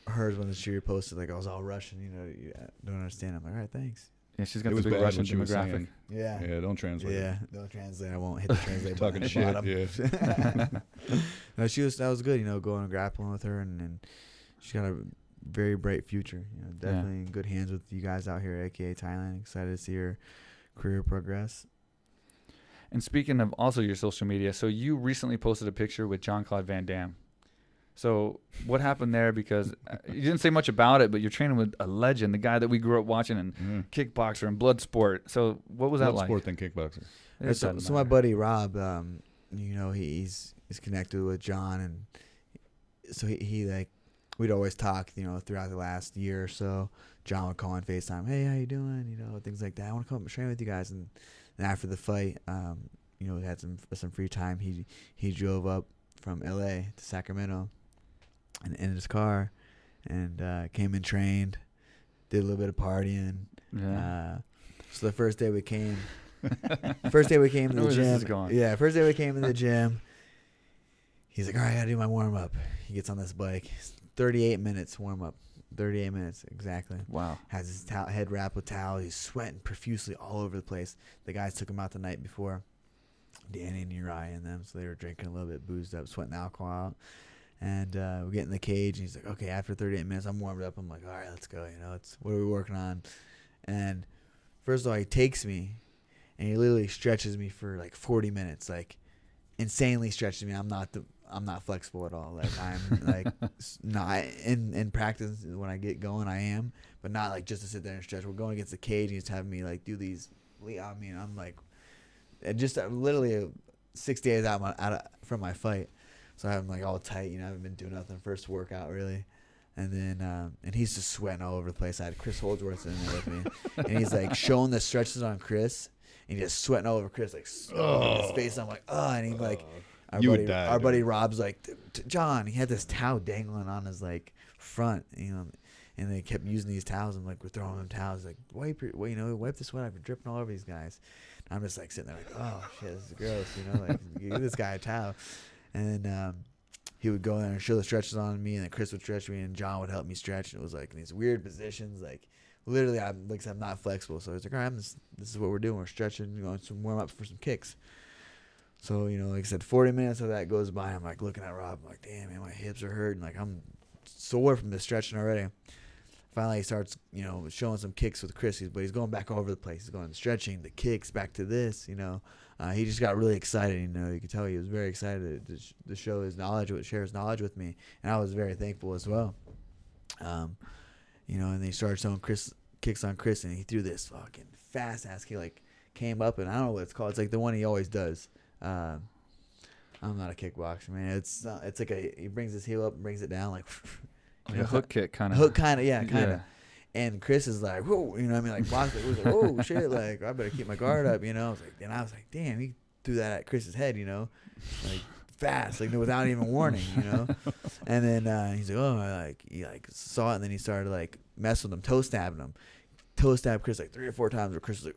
hers when she reposted like I was all Russian. You know, you don't understand. I'm like, all right, thanks. Yeah, she's It got the was big bad Russian what she was demographic. saying. Yeah. Yeah, don't translate. Yeah, don't translate. I won't hit the translate button Talking at the shit. bottom. Yeah. No, that was good. You know, going and grappling with her, and she got a very bright future. You know, definitely in good hands with you guys out here at AKA Thailand. Excited to see her career progress. And speaking of also your social media, so you recently posted a picture with Jean-Claude Van Damme. So what happened there? Because you didn't say much about it, but you're training with a legend, the guy that we grew up watching in kickboxer and blood sport. So what was that like? Sport than kickboxer. It So doesn't my matter. buddy Rob, you know, he's connected with John, and so he like we'd always talk, you know, throughout the last year or so. John would call on FaceTime, hey, how you doing? You know, things like that. I want to come up and train with you guys. And after the fight, you know, we had some free time. He drove up from LA to Sacramento and in his car, and came and trained, did a little bit of partying. Yeah. So the first day we came to the where this gym. is going. Yeah, first day we came to the gym. He's like, all right, I gotta do my warm up. He gets on this bike. 38 minutes warm up. 38 minutes exactly. Wow. Has his head wrapped with towel. He's sweating profusely all over the place. The guys took him out the night before, Danny and Uriah and them, so they were drinking a little bit, boozed up, sweating alcohol out. And we get in the cage, and he's like, okay, after 38 minutes, I'm warmed up. I'm like, all right, let's go. You know, what are we working on? And first of all, he takes me, and he literally stretches me for like 40 minutes, like insanely stretches me. I'm not flexible at all. Like I'm like not in practice when I get going, I am, but not like just to sit there and stretch. We're going against the cage, and he's having me like do these. I mean, I'm like, just literally 6 days out from my fight. So I'm like all tight, you know, I haven't been doing nothing. First workout really. And then, and he's just sweating all over the place. I had Chris Holdsworth in there with me. And he's like showing the stretches on Chris. And he's just sweating all over Chris, like in his face. I'm like, oh, and he's like, our buddy Rob's like, John, he had this towel dangling on his like front, you know, and they kept using these towels. I'm like, we're throwing them towels. Like, wipe the sweat off. You're dripping all over these guys. And I'm just like sitting there like, oh shit, this is gross, you know, like give this guy a towel. And then he would go in and show the stretches on me, and then Chris would stretch me, and John would help me stretch. And it was like in these weird positions, like literally, I'm not flexible. So it's like, all right, this is what we're doing. We're stretching, you know, some warm up for some kicks. So, you know, like I said, 40 minutes of that goes by. I'm like looking at Rob. I'm like, damn, man, my hips are hurting. Like I'm sore from the stretching already. Finally, he starts, you know, showing some kicks with Chris, but he's going back all over the place. He's going to stretching, the kicks, back to this, you know. He just got really excited, you know. You could tell he was very excited to show his knowledge, share his knowledge with me. And I was very thankful as well. You know, and they started showing kicks on Chris, and he threw this fucking fast-ass kick, like, came up, and I don't know what it's called. It's like the one he always does. I'm not a kickboxer, man. It's like he brings his heel up and brings it down, like Like a hook kick kind of. Hook kind of, yeah, kind of. Yeah. And Chris is like, whoa, you know what I mean? Like, blocked it. He was like, oh, shit, like, I better keep my guard up, you know? I was like, damn, he threw that at Chris's head, you know, like fast, like without even warning, you know. And then he's like, oh, he like saw it, and then he started like messing with him, toe stabbing him, toe stabbed Chris like 3 or 4 times. Where Chris was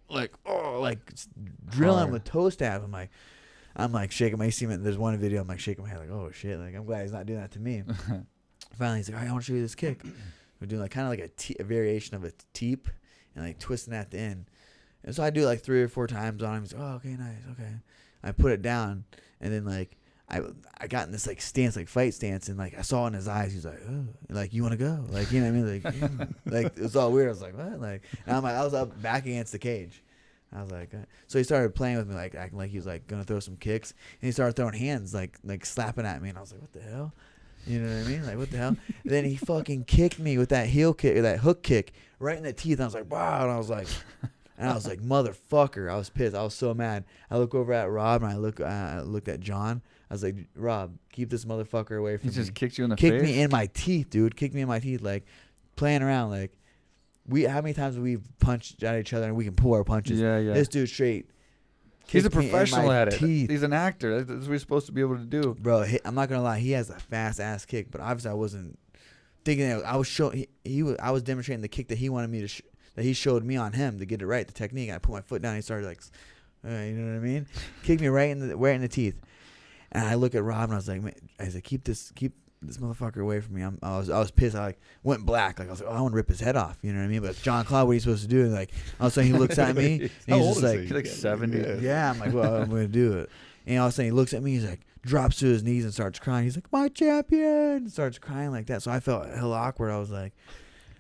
like, like drilling him with toe stab. I'm like shaking my. You see, there's one video. I'm like shaking my head, like, oh shit, like I'm glad he's not doing that to me. Finally, he's like, all right, I want to show you this kick. We're doing like kind of like a variation of a teep and like twisting at the end. And so I do like 3 or 4 times on him. He's like, oh, okay, nice, okay. I put it down, and then like I got in this like stance, like fight stance, and like I saw in his eyes, he's like, oh, like you want to go, like you know what I mean, like like it was all weird. I was like, what, like, and I'm like, I was up back against the cage. I was like, so he started playing with me, like acting like he was like gonna throw some kicks, and he started throwing hands, like slapping at me, and I was like, what the hell? You know what I mean? Like, what the hell? Then he fucking kicked me with that heel kick, or that hook kick, right in the teeth. And I was like, wow. And I was like, motherfucker. I was pissed. I was so mad. I look over at Rob, and I looked at John. I was like, Rob, keep this motherfucker away from me. He just kicked you in the face? Kicked me in my teeth, dude. Kicked me in my teeth, like, playing around. Like, how many times we've punched at each other, and we can pull our punches? Yeah, yeah. This dude straight. He's a professional at it. Teeth. He's an actor. That's what we're supposed to be able to do. Bro, I'm not gonna lie. He has a fast ass kick, but obviously I wasn't thinking that. I was showing. I was demonstrating the kick that he wanted me to. That he showed me on him to get it right, the technique. And I put my foot down. And he started like, you know what I mean? Kicked me right in the teeth. And I look at Rob, and I was like, man, I said, keep this motherfucker away from me. I was pissed. I like went black. Like I was like, oh, I want to rip his head off. You know what I mean? But Jean-Claude, what are you supposed to do? And like all of a sudden he looks at me, and he's just like, he's like 70. Yeah, I'm like, well, I'm gonna do it. And all of a sudden he looks at me, he's like, drops to his knees and starts crying. He's like, my champion, and starts crying like that. So I felt hella awkward. I was like,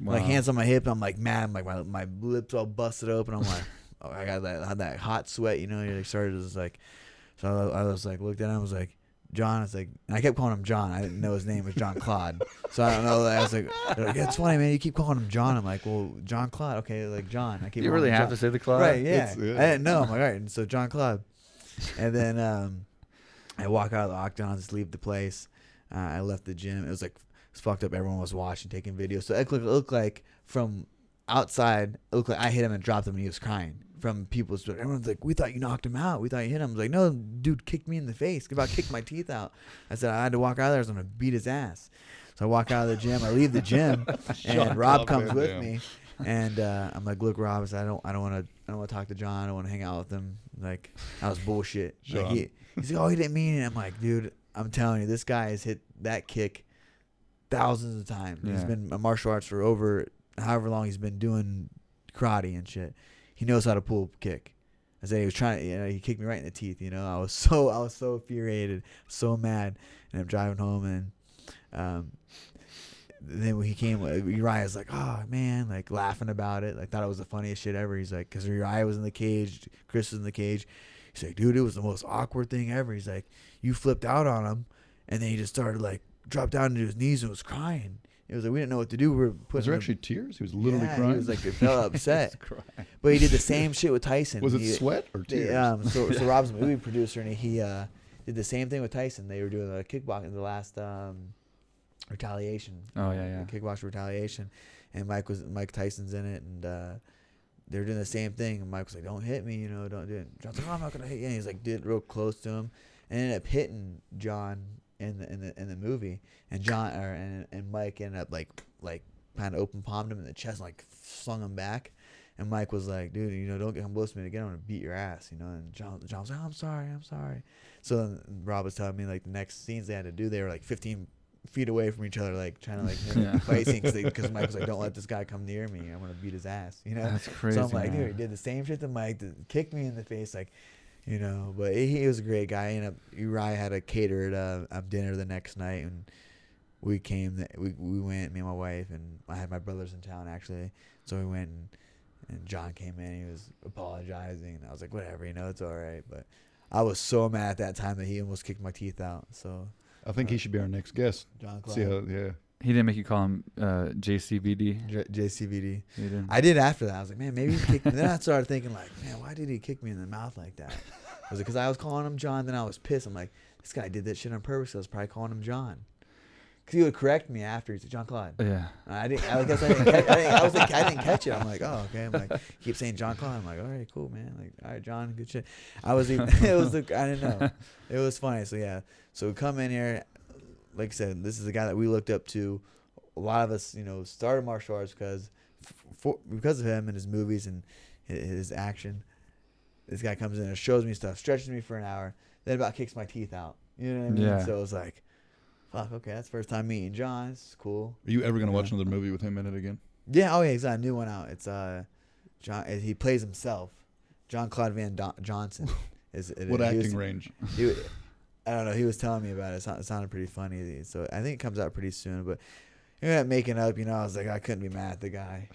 Wow. like hands on my hip. I'm like mad. I'm like my lips all busted open. I'm like, oh, I got that hot sweat. You know, he started just like, so I was like, looked at him. I was like, John. I was like, and I kept calling him John. I didn't know his name was Jean-Claude. So I don't know. I was like, they're like, it's funny, man. You keep calling him John. I'm like, well, Jean-Claude. Okay, like John. I keep. You calling really him have John. to say the Claude? Right? Yeah. I didn't know. I'm like, all right. And so Jean-Claude. And then I walk out of the octagon, just leave the place. I left the gym. It was like. It's fucked up. Everyone was watching, taking videos. So it looked like from outside, it looked like I hit him and dropped him, and he was crying. From people's, everyone's like, "We thought you knocked him out. We thought you hit him." I was like, "No, dude, kicked me in the face. About kicked my teeth out." I said I had to walk out of there. I was gonna beat his ass. So I walk out of the gym. I leave the gym, and Rob comes with me, and I'm like, "Look, Rob, I said, I don't want to talk to John. I don't want to hang out with him. Like that was bullshit." Like, he's like, "Oh, he didn't mean it." I'm like, "Dude, I'm telling you, this guy has hit that kick thousands of times. Yeah. He's been a martial arts for over however long he's been doing karate and shit. He knows how to pull a kick." I said he was trying to, he kicked me right in the teeth. You know, I was so infuriated, so mad, and I'm driving home, and then when he came, Uriah's like, "Oh man," like laughing about it, like thought it was the funniest shit ever. He's like, because Uriah was in the cage, Chris was in the cage. He's like, "Dude, it was the most awkward thing ever." He's like, "You flipped out on him, and then he just started like." Dropped down to his knees and was crying. It was like we didn't know what to do. We were putting. Was there actually tears? He was literally crying. He was like felt upset. But he did the same shit with Tyson. Was it sweat or tears? So Rob's a movie producer, and he did the same thing with Tyson. They were doing a kickboxing in the last retaliation. Oh yeah. The kickboxing retaliation, and Mike Tyson's in it, and they were doing the same thing. And Mike was like, "Don't hit me, you know, don't do it." John's like, "Oh, I'm not gonna hit you." And he's like, did real close to him, and ended up hitting John. In the movie, and John and Mike ended up like kind of open palmed him in the chest, and, like slung him back, and Mike was like, "Dude, you know, don't get close to me again. I'm gonna beat your ass," you know. And John was like, "Oh, I'm sorry." So then Rob was telling me like the next scenes they had to do, they were like 15 feet away from each other, like trying to like fight scenes because Mike was like, "Don't let this guy come near me. I'm gonna beat his ass," you know. That's crazy. So I'm like, man. dude, he did the same shit to Mike, kicked me in the face, like. You know, but he was a great guy. And Uriah had a catered dinner the next night, and we came. We went, me and my wife, and I had my brothers in town actually. So we went, and John came in. He was apologizing, and I was like, whatever, you know, it's all right. But I was so mad at that time that he almost kicked my teeth out. So I think he should be our next guest. Jean-Claude. See how, yeah. He didn't make you call him JCVD? JCVD. He didn't. I did after that. I was like, man, maybe he kicked me. Then I started thinking, like, man, why did he kick me in the mouth like that? Was it because I was calling him John? Then I was pissed. I'm like, this guy did that shit on purpose. I was probably calling him John. Because he would correct me after. He's like, Jean-Claude. Yeah. I didn't. I guess I didn't. I didn't catch it. I'm like, oh, okay. I'm like, keep saying Jean-Claude. I'm like, all right, cool, man. Like, all right, John, good shit. I was even. It was. I didn't know. It was funny. So yeah. So we come in here. Like I said, this is the guy that we looked up to. A lot of us, started martial arts because of him and his movies and his action. This guy comes in and shows me stuff, stretches me for an hour, then about kicks my teeth out. You know what I mean? Yeah. So it was like, fuck, okay, that's the first time meeting John. This is cool. Are you ever gonna watch another movie with him in it again? Yeah, oh yeah, he's got a new one out. It's John. He plays himself. Jean-Claude Van Johnson. What acting range? I don't know. He was telling me about it. It sounded pretty funny. So I think it comes out pretty soon. But making up, I was like, I couldn't be mad at the guy.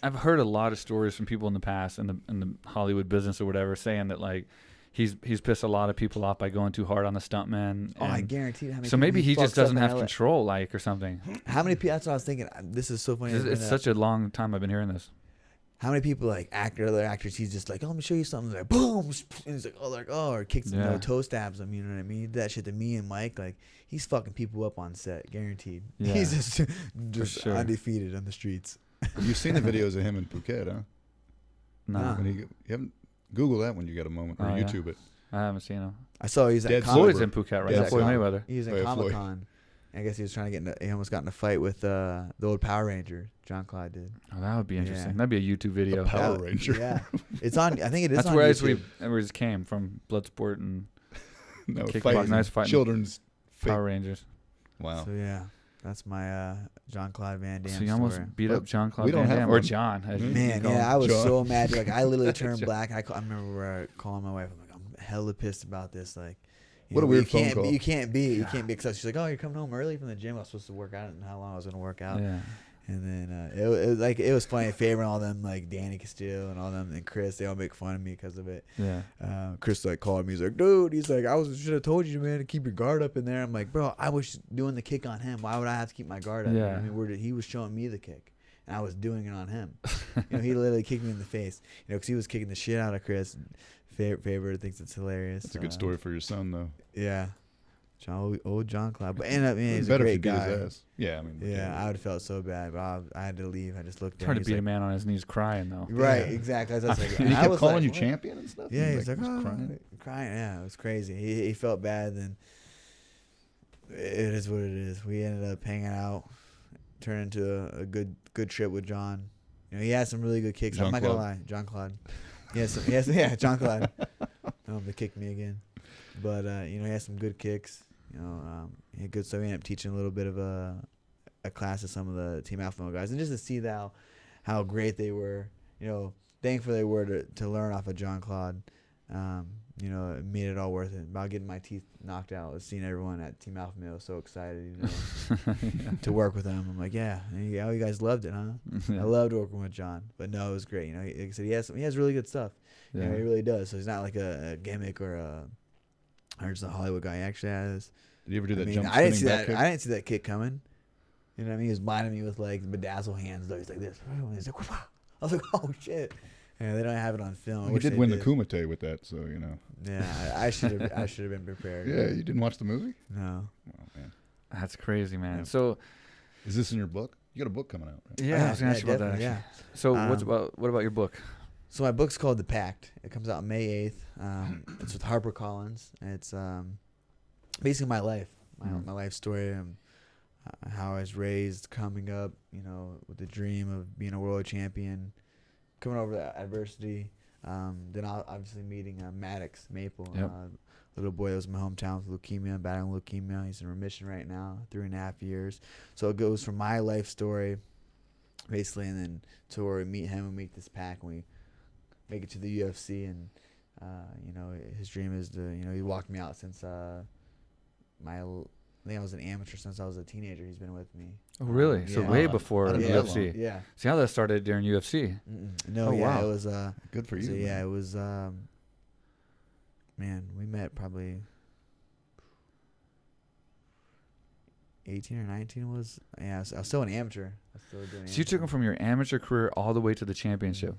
I've heard a lot of stories from people in the past in the Hollywood business or whatever saying that like he's pissed a lot of people off by going too hard on the stuntman. Oh, I guarantee. How many so maybe he just doesn't have LA. control, like, or something. How many people? That's what I was thinking. This is so funny. It's such a long time I've been hearing this. How many people like other actors? He's just like, oh, let me show you something. Like, boom, and he's like, or kicks, toe stabs him. You know what I mean? He did that shit to me and Mike. Like, he's fucking people up on set, guaranteed. Yeah. He's just undefeated on the streets. You've seen the videos of him in Phuket, huh? No, When you haven't Google that when you get a moment, or YouTube it. I haven't seen him. I saw he's at Dead Floyd's sober. in Phuket, right? Dead That's Floyd sober. Mayweather. He was in Oh, yeah, Comic Floyd. Con. I guess he was trying to get. He almost got in a fight with the old Power Ranger. Jean-Claude did. Oh, that would be interesting. Yeah. That'd be a YouTube video. Power Ranger. Yeah, it's on. I think it is. That's on where YouTube. where it came from. Bloodsport and No, kickboxing. Nice fighting. Children's Power Rangers. Wow. So yeah, that's my Jean-Claude Van Damme. So you almost story. beat up Jean-Claude we don't Van have Damme or one. John. as you Man, call him. yeah, I was John. so mad. Like, I literally turned black. I remember calling my wife. I'm like, I'm hella pissed about this. Like, What a weird phone call. You can't be excited. She's like, oh, you're coming home early from the gym. I was supposed to work out and how long I was going to work out. Yeah. And then it was funny. Favoring all them, like Danny Castillo and all them, and Chris, they all make fun of me because of it. Yeah. Chris like called me. He's like, dude, I should have told you, man, to keep your guard up in there. I'm like, bro, I was doing the kick on him. Why would I have to keep my guard up? Yeah. I mean, he was showing me the kick, and I was doing it on him. He literally kicked me in the face. Because he was kicking the shit out of Chris. Favorite thinks it's hilarious. That's a good story for your son, though. Yeah. Old Jean-Claude. But he's a Better great if you beat guy. his ass. Yeah, I mean. Yeah, I would have felt so bad, but I had to leave. I just looked It's at hard him. to beat a man on his knees crying, though. Right, Yeah. exactly. And he I kept was calling like, you what? champion and stuff. Yeah, and he's like, was oh, crying. Yeah, it was crazy. He felt bad. Then it is what it is. We ended up hanging out, turned into a good trip with John. He had some really good kicks. I'm not gonna lie, Jean-Claude. Yes, Jean-Claude. They kicked me again, but he had some good kicks. He had good stuff. We ended up teaching a little bit of a class to some of the Team Alpha Male guys, and just to see how great they were. Thankful they were to learn off of Jean-Claude. It made it all worth it. About getting my teeth knocked out, was seeing everyone at Team Alpha Male so excited, to work with them. I'm like, yeah, you guys loved it, huh? Yeah. I loved working with John, but no, it was great. Like I said, he has really good stuff. Yeah. He really does. So he's not like a gimmick or just a Hollywood guy. He actually has. Did you ever do that jump I didn't see spinning that. back kick? I didn't see that kick coming. You know what I mean? He was blinding me with like bedazzle hands. Though he's like this. He's like, wow. I was like, oh shit. Yeah, they don't have it on film. You did win the Kumite with that, so Yeah, I should have been prepared. Yeah, you didn't watch the movie? No. Oh man, That's crazy, man. Yeah. So, is this in your book? You got a book coming out, right? yeah, I was gonna ask you about that. definitely, Actually. So, Um, what about your book? So my book's called The Pact. It comes out May 8th. It's with HarperCollins. It's basically my life, my life story, how I was raised, coming up, with the dream of being a world champion, coming over that adversity. Then obviously meeting Maddux Maple, Yep. little boy that was in my hometown with leukemia, battling leukemia. He's in remission right now, 3.5 years. So it goes from my life story, basically, and then to where we meet him and meet this pack, and we make it to the UFC. And his dream is to, he walked me out since I think I was an amateur since I was a teenager. He's been with me. Oh, really? So yeah. way Oh, before I the didn't know that UFC. long. Yeah. See how that started during UFC? No, Oh, yeah, wow. it was. Good for you. So man. yeah, it was. Man, we met probably 18 or 19 was. Yeah, I was still an amateur. I was still doing. So you took him from your amateur career all the way to the championship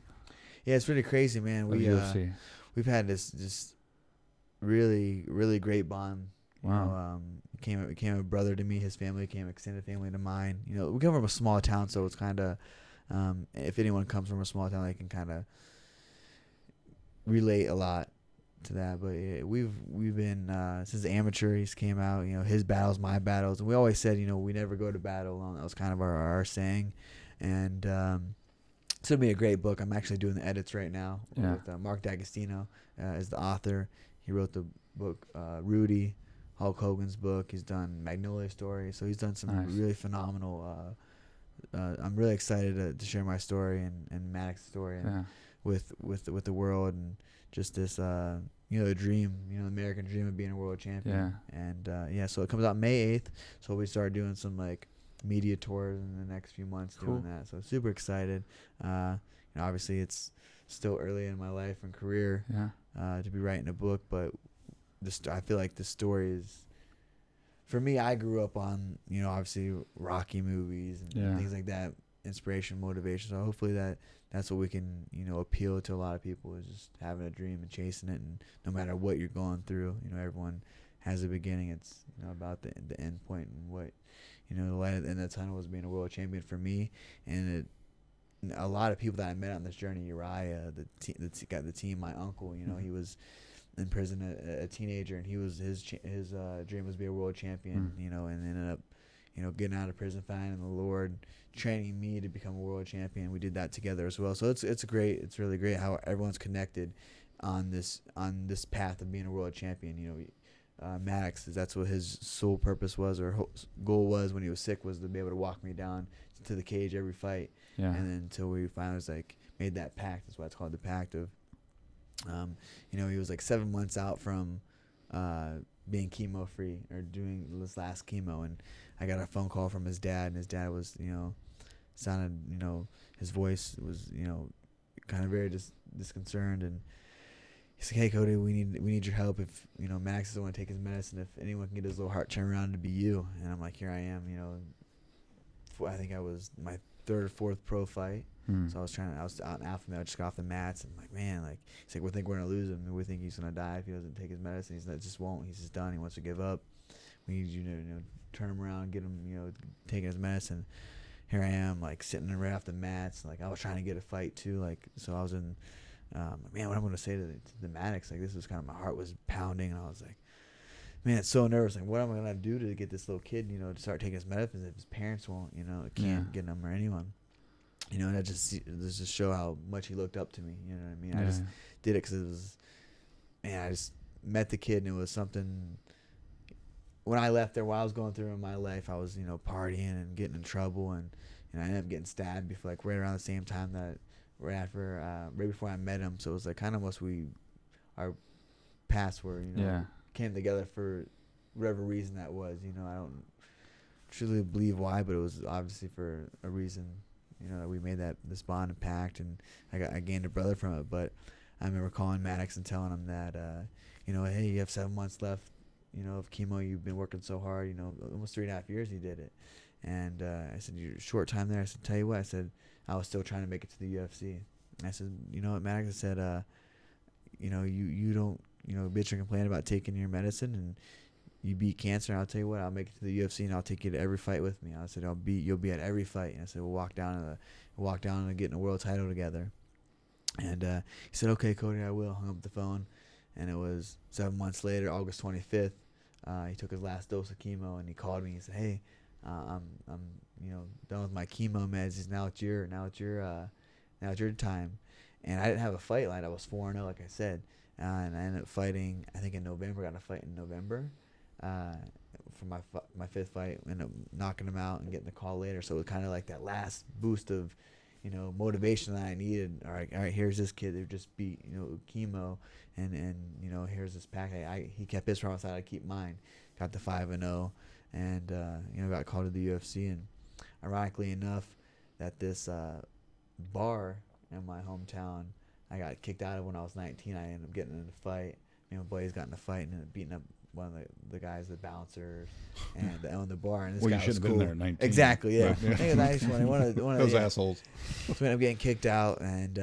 Yeah, it's really crazy, man. of We UFC. we've had this just really, really great bond. You Wow. know, became a brother to me. His family became extended family to mine. You know, we come from a small town, so it's kind of, if anyone comes from a small town, they can kind of relate a lot to that. But yeah, we've been since amateur. He's came out. You know, his battles, my battles, and we always said, you know, we never go to battle alone. That was kind of our saying, and it's gonna be a great book. I'm actually doing the edits right now with Mark D'Agostino as the author. He wrote the book Rudy, Hulk Hogan's book. He's done Magnolia Story, so he's done some really phenomenal. I'm really excited to share my story and Maddux's story and with the world, and just this you know, the dream, you know, the American dream of being a world champion. And so it comes out May 8th. So we start doing some like media tours in the next few months doing that. So super excited. You know, obviously it's still early in my life and career to be writing a book, but I feel like the story is, for me, I grew up on, you know, obviously Rocky movies and things like that, inspiration, motivation. So hopefully that's what we can, you know, appeal to a lot of people, is just having a dream and chasing it. And no matter what you're going through, you know, everyone has a beginning. It's, you know, about the end point, and what, you know, the light at the end of the tunnel was being a world champion for me. And a lot of people that I met on this journey, Uriah, the team, my uncle, you know, he was in prison, a teenager, and he was his dream was to be a world champion, you know, and ended up, you know, getting out of prison, finding the Lord, training me to become a world champion. We did that together as well. So it's really great how everyone's connected on this path of being a world champion. You know, Maddux, that's what his sole purpose was, or goal was when he was sick, was to be able to walk me down to the cage every fight. And then until we finally was like made that pact. That's why it's called the Pact of. You know, he was like 7 months out from being chemo free, or doing this last chemo, and I got a phone call from his dad, and his dad was, you know, sounded, you know, his voice was, you know, kind of very disconcerted, and he's like, "Hey Cody, we need your help. If, you know, Max doesn't want to take his medicine, if anyone can get his little heart turned around, to be you." And I'm like, here I am, you know. I think I was my third or fourth pro fight. So I was out in Alpha Male, just got off the mats, and I'm like, man, like, he's like, we think we're gonna lose him, and we think he's gonna die if he doesn't take his medicine. He's not, just won't. He's just done. He wants to give up. We need you to, you know, turn him around, get him, you know, taking his medicine. Here I am, like, sitting right off the mats. Like, I was trying to get a fight too. Like, so I was in, man, what I'm gonna say to the Maddux? Like, this was kind of, my heart was pounding, and I was like, man, it's so nervous. Like, what am I gonna do to get this little kid, you know, to start taking his medicine if his parents won't, you know, can't get him, or anyone. You know, and that just show how much he looked up to me. You know what I mean? I just did it because it was, man, I just met the kid, and it was something. When I left there, while I was going through in my life, I was, you know, partying and getting in trouble, and, you know, I ended up getting stabbed before, like, right around the same time that, right before I met him. So it was like kind of almost our paths were, you know, came together for whatever reason that was. You know, I don't truly believe why, but it was obviously for a reason. You know, that we made this bond and pact, and I gained a brother from it. But I remember calling Maddux and telling him that, you know, hey, you have 7 months left, you know, of chemo. You've been working so hard, you know, almost 3.5 years he did it. And I said, you're short time there. I said, tell you what, I said, I was still trying to make it to the UFC. And I said, you know what, Maddux, I said, you know, you don't, you know, bitch or complain about taking your medicine, and you beat cancer, and I'll tell you what, I'll make it to the UFC, and I'll take you to every fight with me. I said, you'll be at every fight. And I said, we'll walk down and get in a world title together. And he said, okay, Cody, I will. Hung up the phone, and it was 7 months later, August 25th. He took his last dose of chemo, and he called me. He said, hey, I'm you know, done with my chemo meds. He said, now it's your time. And I didn't have a fight line. I was 4-0, like I said, and I ended up fighting, I think in November. Got a fight in November. For my fifth fight, ended up knocking him out and getting the call later. So it was kind of like that last boost of, you know, motivation that I needed. All right, here's this kid who just beat, you know, chemo, and you know, here's this pack. He kept his promise, I keep mine. Got the 5-0, and you know, got called to the UFC. And ironically enough, that this bar in my hometown, I got kicked out of when I was 19. I ended up getting in a fight. Me and my boys got in a fight and ended up beating up one of the guys, the bouncer, and that owned the bar. And this guy you shouldn't was have cool. been there at 19. Exactly, yeah. Right, yeah. I think it was nice one of those assholes. So we ended up getting kicked out, and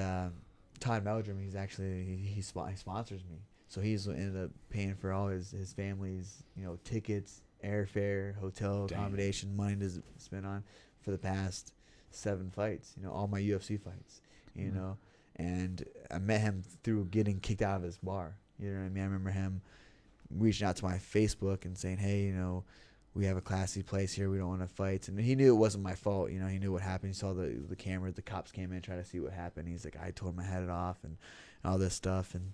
Todd Meldrum, he's actually he sponsors me, so he's ended up paying for all his family's tickets, airfare, hotel accommodation, money to spend on for the past 7 fights. All my UFC fights. And I met him through getting kicked out of his bar. You know what I mean? I remember him reaching out to my Facebook and saying, hey, we have a classy place here. We don't want to fight. And he knew it wasn't my fault. He knew what happened. He saw the camera. The cops came in, tried to see what happened. He's like, I told him I had it off and all this stuff. And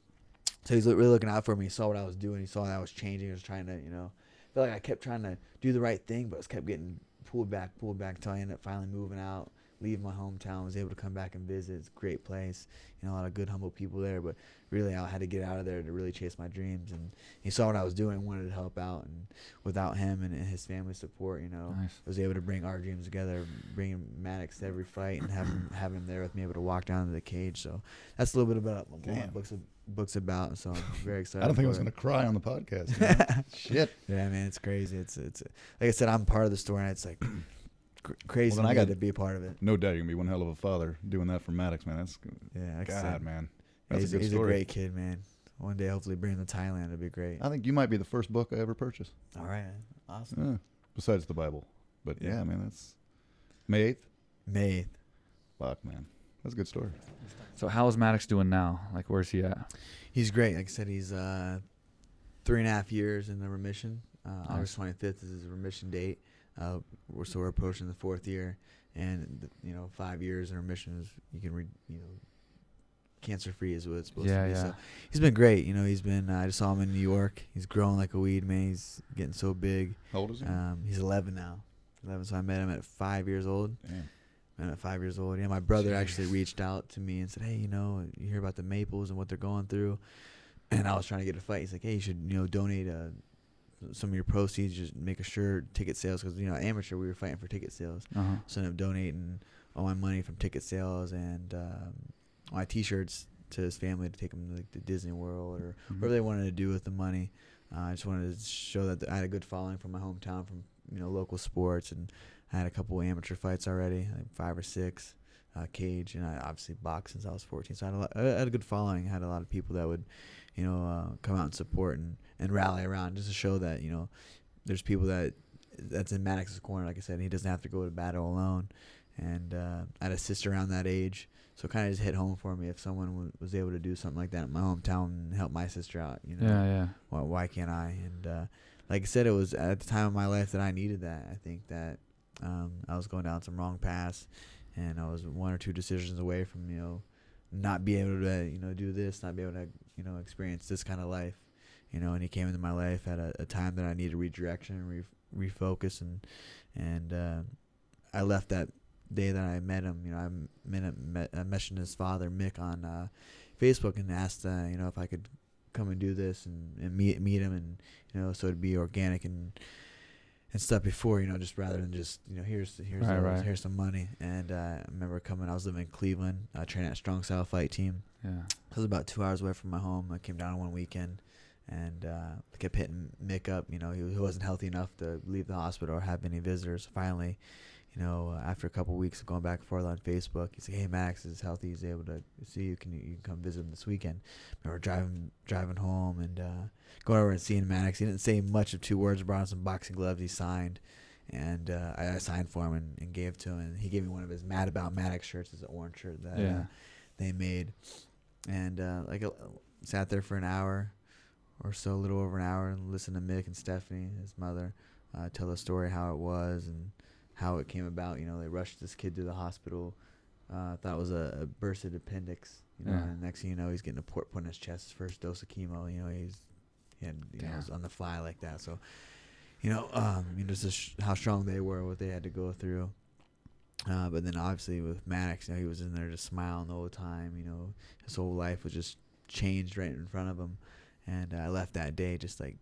so he's really looking out for me. He saw what I was doing. He saw that I was changing. He was trying to, I felt like I kept trying to do the right thing, but I kept getting pulled back until I ended up finally moving out, leave my hometown, was able to come back and visit. It's a great place. A lot of good, humble people there. But really, I had to get out of there to really chase my dreams. And he saw what I was doing, wanted to help out. And without him and his family's support, I was able to bring our dreams together, bring Maddux to every fight, and have him there with me, able to walk down to the cage. So that's a little bit about what my book's about. So I'm very excited. I don't think I was going to cry on the podcast. Shit. Yeah, man, it's crazy. It's like I said, I'm part of the story, and it's like crazy. Well, I got to be a part of it. No doubt you're going to be one hell of a father doing that for Maddux, man. That's like God, man. That's a good he's story. a great kid, man. One day, hopefully, bring him to Thailand. It'd be great. I think you might be the first book I ever purchased. All right, man. Awesome. Yeah, besides the Bible. But yeah, man, that's May 8th. May 8th. Fuck, man. That's a good story. So how is Maddux doing now? Like, where's he at? He's great. Like I said, he's 3.5 years in the remission. August 25th is his remission date. So we're approaching the 4th year, and 5 years in remission is you can cancer free is what it's supposed to be. Yeah. So he's been great. He's been. I just saw him in New York. He's growing like a weed, man. He's getting so big. How old is he? He's 11 now. 11. So I met him at 5 years old. Damn. And at 5 years old, my brother actually reached out to me and said, "Hey, you hear about the Maples and what they're going through?" And I was trying to get a fight. He's like, "Hey, you should donate some of your proceeds, just make a shirt, ticket sales, because amateur, we were fighting for ticket sales. So I ended up donating all my money from ticket sales and my T-shirts to his family to take them to Disney World or whatever they wanted to do with the money. I just wanted to show that I had a good following from my hometown, from local sports, and I had a couple amateur fights already, like 5 or 6, cage, and I obviously boxed since I was 14. So I had a good following. I had a lot of people that would, come out and support and rally around, just to show that there's people that's in Maddux's corner. Like I said, he doesn't have to go to battle alone. And I had a sister around that age, so it kind of just hit home for me. If someone was able to do something like that in my hometown and help my sister out, why can't I? And like I said, it was at the time of my life that I needed that. I think that I was going down some wrong paths, and I was 1 or 2 decisions away from not being able to do this, not be able to experience this kind of life, and he came into my life at a time that I needed redirection and refocus, and I left that day that I met him. I mentioned his father Mick on Facebook and asked if I could come and do this and meet him, and so it'd be organic and stuff before, just rather than just here's some money. And I remember coming. I was living in Cleveland, training at Strong Style Fight Team. Yeah, I was about 2 hours away from my home. I came down one weekend, and kept hitting Mick up. He wasn't healthy enough to leave the hospital or have any visitors. Finally, after a couple of weeks of going back and forth on Facebook, he's like, "Hey, Maddux is healthy. He's able to see you. You can come visit him this weekend." I remember driving home and going over and seeing Maddux. He didn't say much of 2 words. Brought him some boxing gloves. He signed, and I signed for him and gave to him. And he gave me one of his Mad About Maddux shirts. It's an orange shirt that they made. And sat there for an hour or so, a little over an hour, and listened to Mick and Stephanie, his mother, tell the story, how it was and how it came about. They rushed this kid to the hospital. Thought it was a bursted appendix. And next thing you know, he's getting a port put in his chest, his first dose of chemo. He was on the fly like that. So, just how strong they were, what they had to go through. But then obviously with Maddux, he was in there just smiling the whole time. His whole life was just changed right in front of him. And I left that day just like,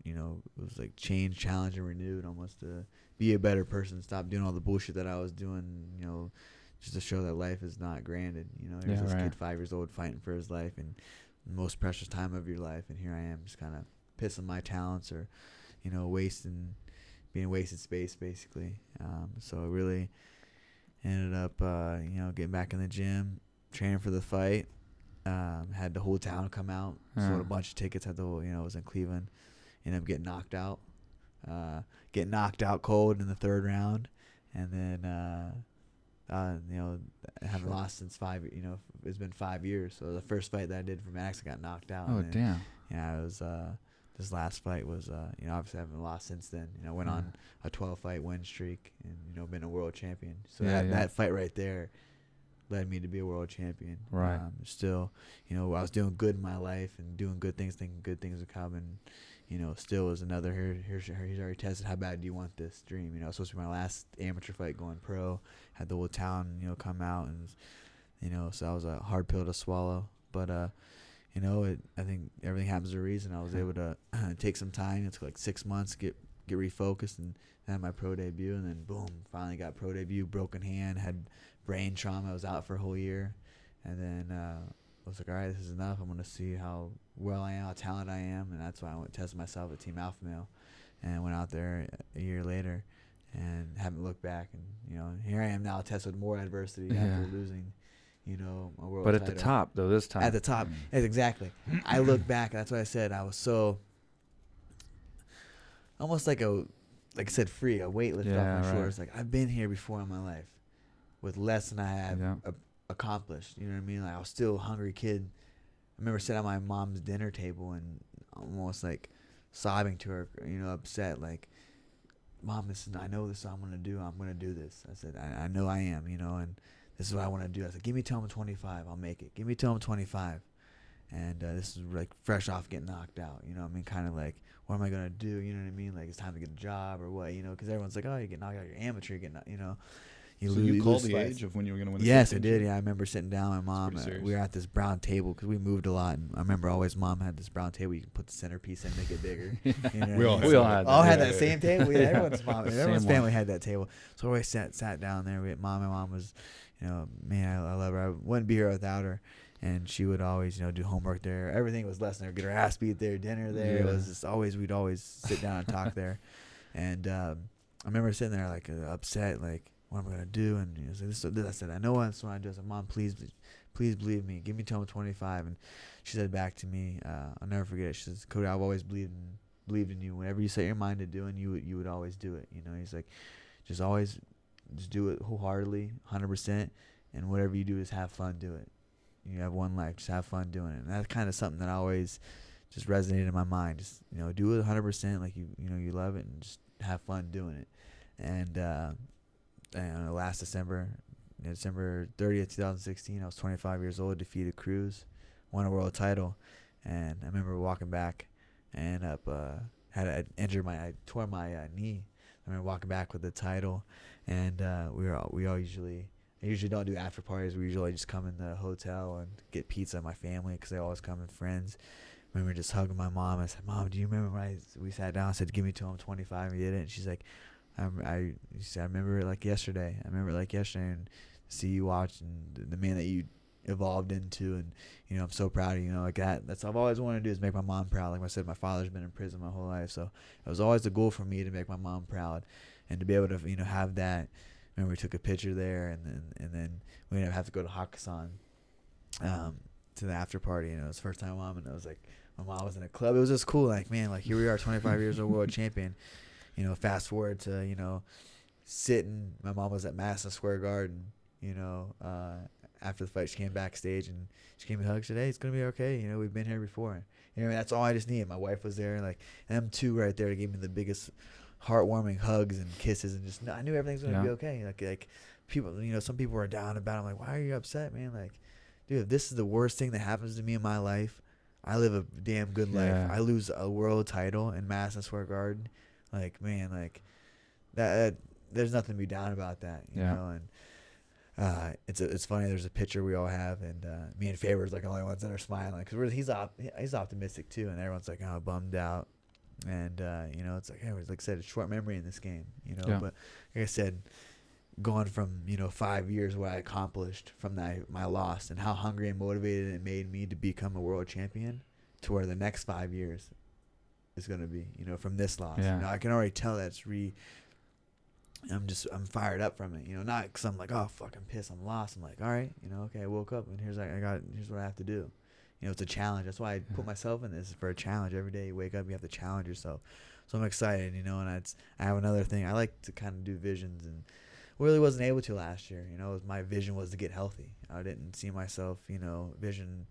it was like change, challenge, and renewed, almost to be a better person, stop doing all the bullshit that I was doing, just to show that life is not granted. There's this kid 5 years old fighting for his life and the most precious time of your life, and here I am just kind of pissing my talents or, being wasted space basically. So it really ended up, getting back in the gym, training for the fight, Had the whole town come out, sold a bunch of tickets. Had the whole, it was in Cleveland. Ended up getting knocked out. Getting knocked out cold in the 3rd round, and then haven't lost since 5. It's been 5 years. So the first fight that I did for Maddux, I got knocked out. Oh, damn. Yeah, it was. This last fight was, obviously I haven't lost since then. Went on a 12-fight win streak, and been a world champion. So that fight right there led me to be a world champion. Right. Still, I was doing good in my life and doing good things, thinking good things would come, and still was another he's already tested. How bad do you want this dream? It was supposed to be my last amateur fight going pro. Had the whole town, come out, and so that was a hard pill to swallow. But I think everything happens for a reason. I was able to take some time. It took like 6 months to get refocused, and had my pro debut, and then boom, finally got pro debut. Broken hand, had brain trauma. I was out for a whole year, and then I was like, all right, this is enough. I'm going to see how well I am, how talented I am, and that's why I went test myself at Team Alpha Male, and went out there a year later, and haven't looked back. And here I am now, tested with more adversity after losing, a world But at title. the top, though, this time. At the top, yes, exactly. I look back, and that's what I said. I was so almost like I said, free, a weight lifted off my shoulders. Like, I've been here before in my life with less than I have accomplished. You know what I mean? Like, I was still a hungry kid. I remember sitting at my mom's dinner table and almost like sobbing to her, upset, like, Mom, I know this is what I'm going to do. I'm going to do this. I said, I know I am, and this is what I want to do. I said, give me till I'm 25. I'll make it. Give me till I'm 25. And this is like fresh off getting knocked out. Kind of like, what am I going to do? You know what I mean? Like, it's time to get a job or what, because everyone's like, oh, you get knocked out. You're amateur. You get, So you called the age of when you were going to win the Yes, I championship? did. Yeah, I remember sitting down with my mom. We were at this brown table because we moved a lot. And I remember always mom had this brown table. You can put the centerpiece in, make it bigger. We all had that. All had that same table. Yeah, everyone's Same family one. had that table. So I always sat down there with mom. My mom was, man, I love her. I wouldn't be here without her. And she would always, do homework there. Everything was lesson there. Get her ass beat there, dinner there. It was just we'd always sit down and talk there. And I remember sitting there like upset, like, what am I gonna do? And I said, I know what I do. I said, Mom, please believe me. Give me till I'm 25. And she said back to me, I'll never forget it. She says, Cody, I've always believed in you. Whenever you set your mind to doing, you would always do it. He's like, just do it wholeheartedly, 100%. And whatever you do, is have fun. Do it. You have one life. Just have fun doing it. And that's kind of something that I always just resonated in my mind. Just do it 100%, like you love it, and just have fun doing it. And last December 30th, 2016, I was 25 years old, defeated Cruz, won a world title. And I remember walking back and I tore my knee. I remember walking back with the title, and I usually don't do after parties. We usually just come in the hotel and get pizza with my family because they always come with friends. I remember just hugging my mom. I said, Mom, do you remember when we sat down? I said, give me till I'm 25, and we did it. And she's like, I remember it like yesterday. And see you watch and the man that you evolved into, and I'm so proud of you. Like that's what I've always wanted to do, is make my mom proud. Like I said, my father's been in prison my whole life, so it was always the goal for me to make my mom proud, and to be able to have that. Remember, we took a picture there, and then we didn't have to go to Hakkasan to the after party. It was the first time mom, and it was like my mom was in a club. It was just cool. Like, man, like here we are, 25 years old, world champion. Fast forward to sitting. My mom was at Madison Square Garden. After the fight, she came backstage and she gave me a hug. She said, "Hey, it's gonna be okay. We've been here before." That's all I just needed. My wife was there, like, and them two right there. They gave me the biggest, heartwarming hugs and kisses, and just I knew everything's gonna be okay. Like people, some people were down about it. I'm like, why are you upset, man? Like, dude, if this is the worst thing that happens to me in my life, I live a damn good life. I lose a world title in Madison Square Garden. Like, man, like that there's nothing to be down about that, you know. And it's funny. There's a picture we all have, and me and Faber's like the only ones that are smiling because he's optimistic too, and everyone's like, oh, bummed out. And it's like, hey, like I said, it's short memory in this game, But like I said, going from 5 years what I accomplished from my loss, and how hungry and motivated it made me to become a world champion, to where the next 5 years is going to be, from this loss. I can already tell that I'm fired up from it, you know, not because I'm like, oh, fuck, I'm pissed, I'm lost. I'm like, all right, you know, okay, I woke up and here's what I have to do. You know, it's a challenge. That's why I put myself in this, for a challenge. Every day you wake up, you have to challenge yourself. So I'm excited, you know, and I have another thing. I like to kind of do visions, and really wasn't able to last year. You know, my vision was to get healthy. I didn't see myself, you know, vision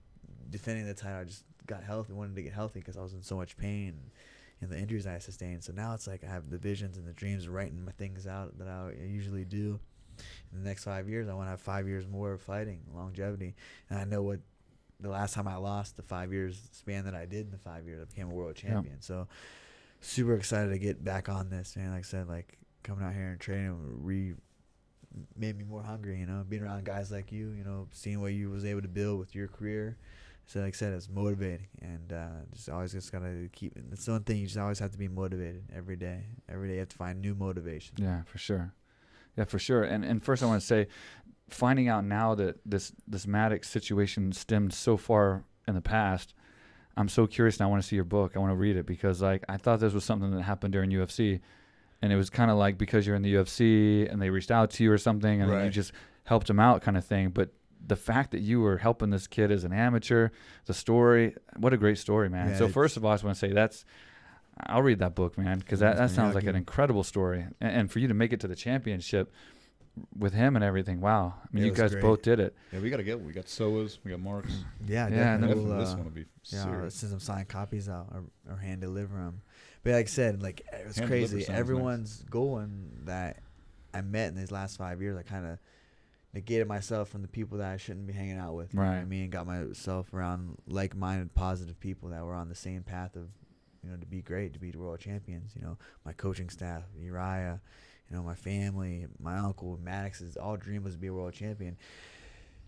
defending the title. I just got healthy, wanted to get healthy because I was in so much pain and the injuries I sustained. So now it's like I have the visions and the dreams of writing my things out that I usually do. In the next 5 years, I want to have 5 years more of fighting, longevity. And I know what the last time I lost, the 5 years span that I did in the 5 years, I became a world champion. Yep. So super excited to get back on this, man. Like I said, like coming out here and training made me more hungry, you know, being around guys like you know, seeing what you was able to build with your career. So like I said, it's motivating, and just gotta keep. It's the one thing, you just always have to be motivated every day. Every day you have to find new motivation. Yeah, for sure. Yeah, for sure. And first I want to say, finding out now that this Maddux situation stemmed so far in the past, I'm so curious, and I want to see your book. I want to read it, because like I thought this was something that happened during UFC, and it was kind of like because you're in the UFC and they reached out to you or something, and then you just helped them out, kind of thing. But the fact that you were helping this kid as an amateur, the story, what a great story, man. Yeah, so first of all, I just want to say I'll read that book, man, because that sounds like an incredible story. And for you to make it to the championship with him and everything, wow. I mean, you guys both did it. Yeah, we got Soas, we got Marks. Yeah, definitely. This one will be serious. Let's send some signed copies out or hand deliver them. But like I said, like it was crazy. Everyone's going that I met in these last 5 years, I kind of negated myself from the people that I shouldn't be hanging out with. You know what I mean? Got myself around like-minded, positive people that were on the same path of, you know, to be great, to be world champions. You know, my coaching staff, Uriah, you know, my family, my uncle, Maddux's all dream was to be a world champion.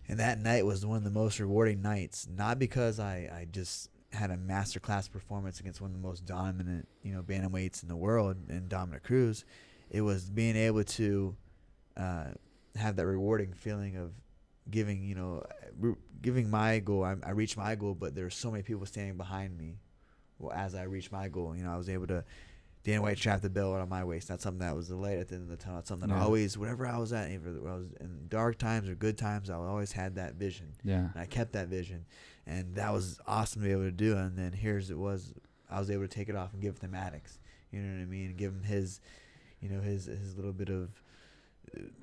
And that night was one of the most rewarding nights, not because I just had a masterclass performance against one of the most dominant, you know, bantamweights in the world, in Dominic Cruz. It was being able to have that rewarding feeling of giving, you know, giving my goal. I reached my goal, but there were so many people standing behind me. Well, as I reached my goal, you know, I was able to. Dana White strapped the belt on my waist. That's something that was the light at the end of the tunnel. It's something I always, whatever I was at, either I was in dark times or good times, I always had that vision. Yeah. And I kept that vision, and that was awesome to be able to do. And then I was able to take it off and give it to Maddux. You know what I mean? And give him his, you know, his little bit of,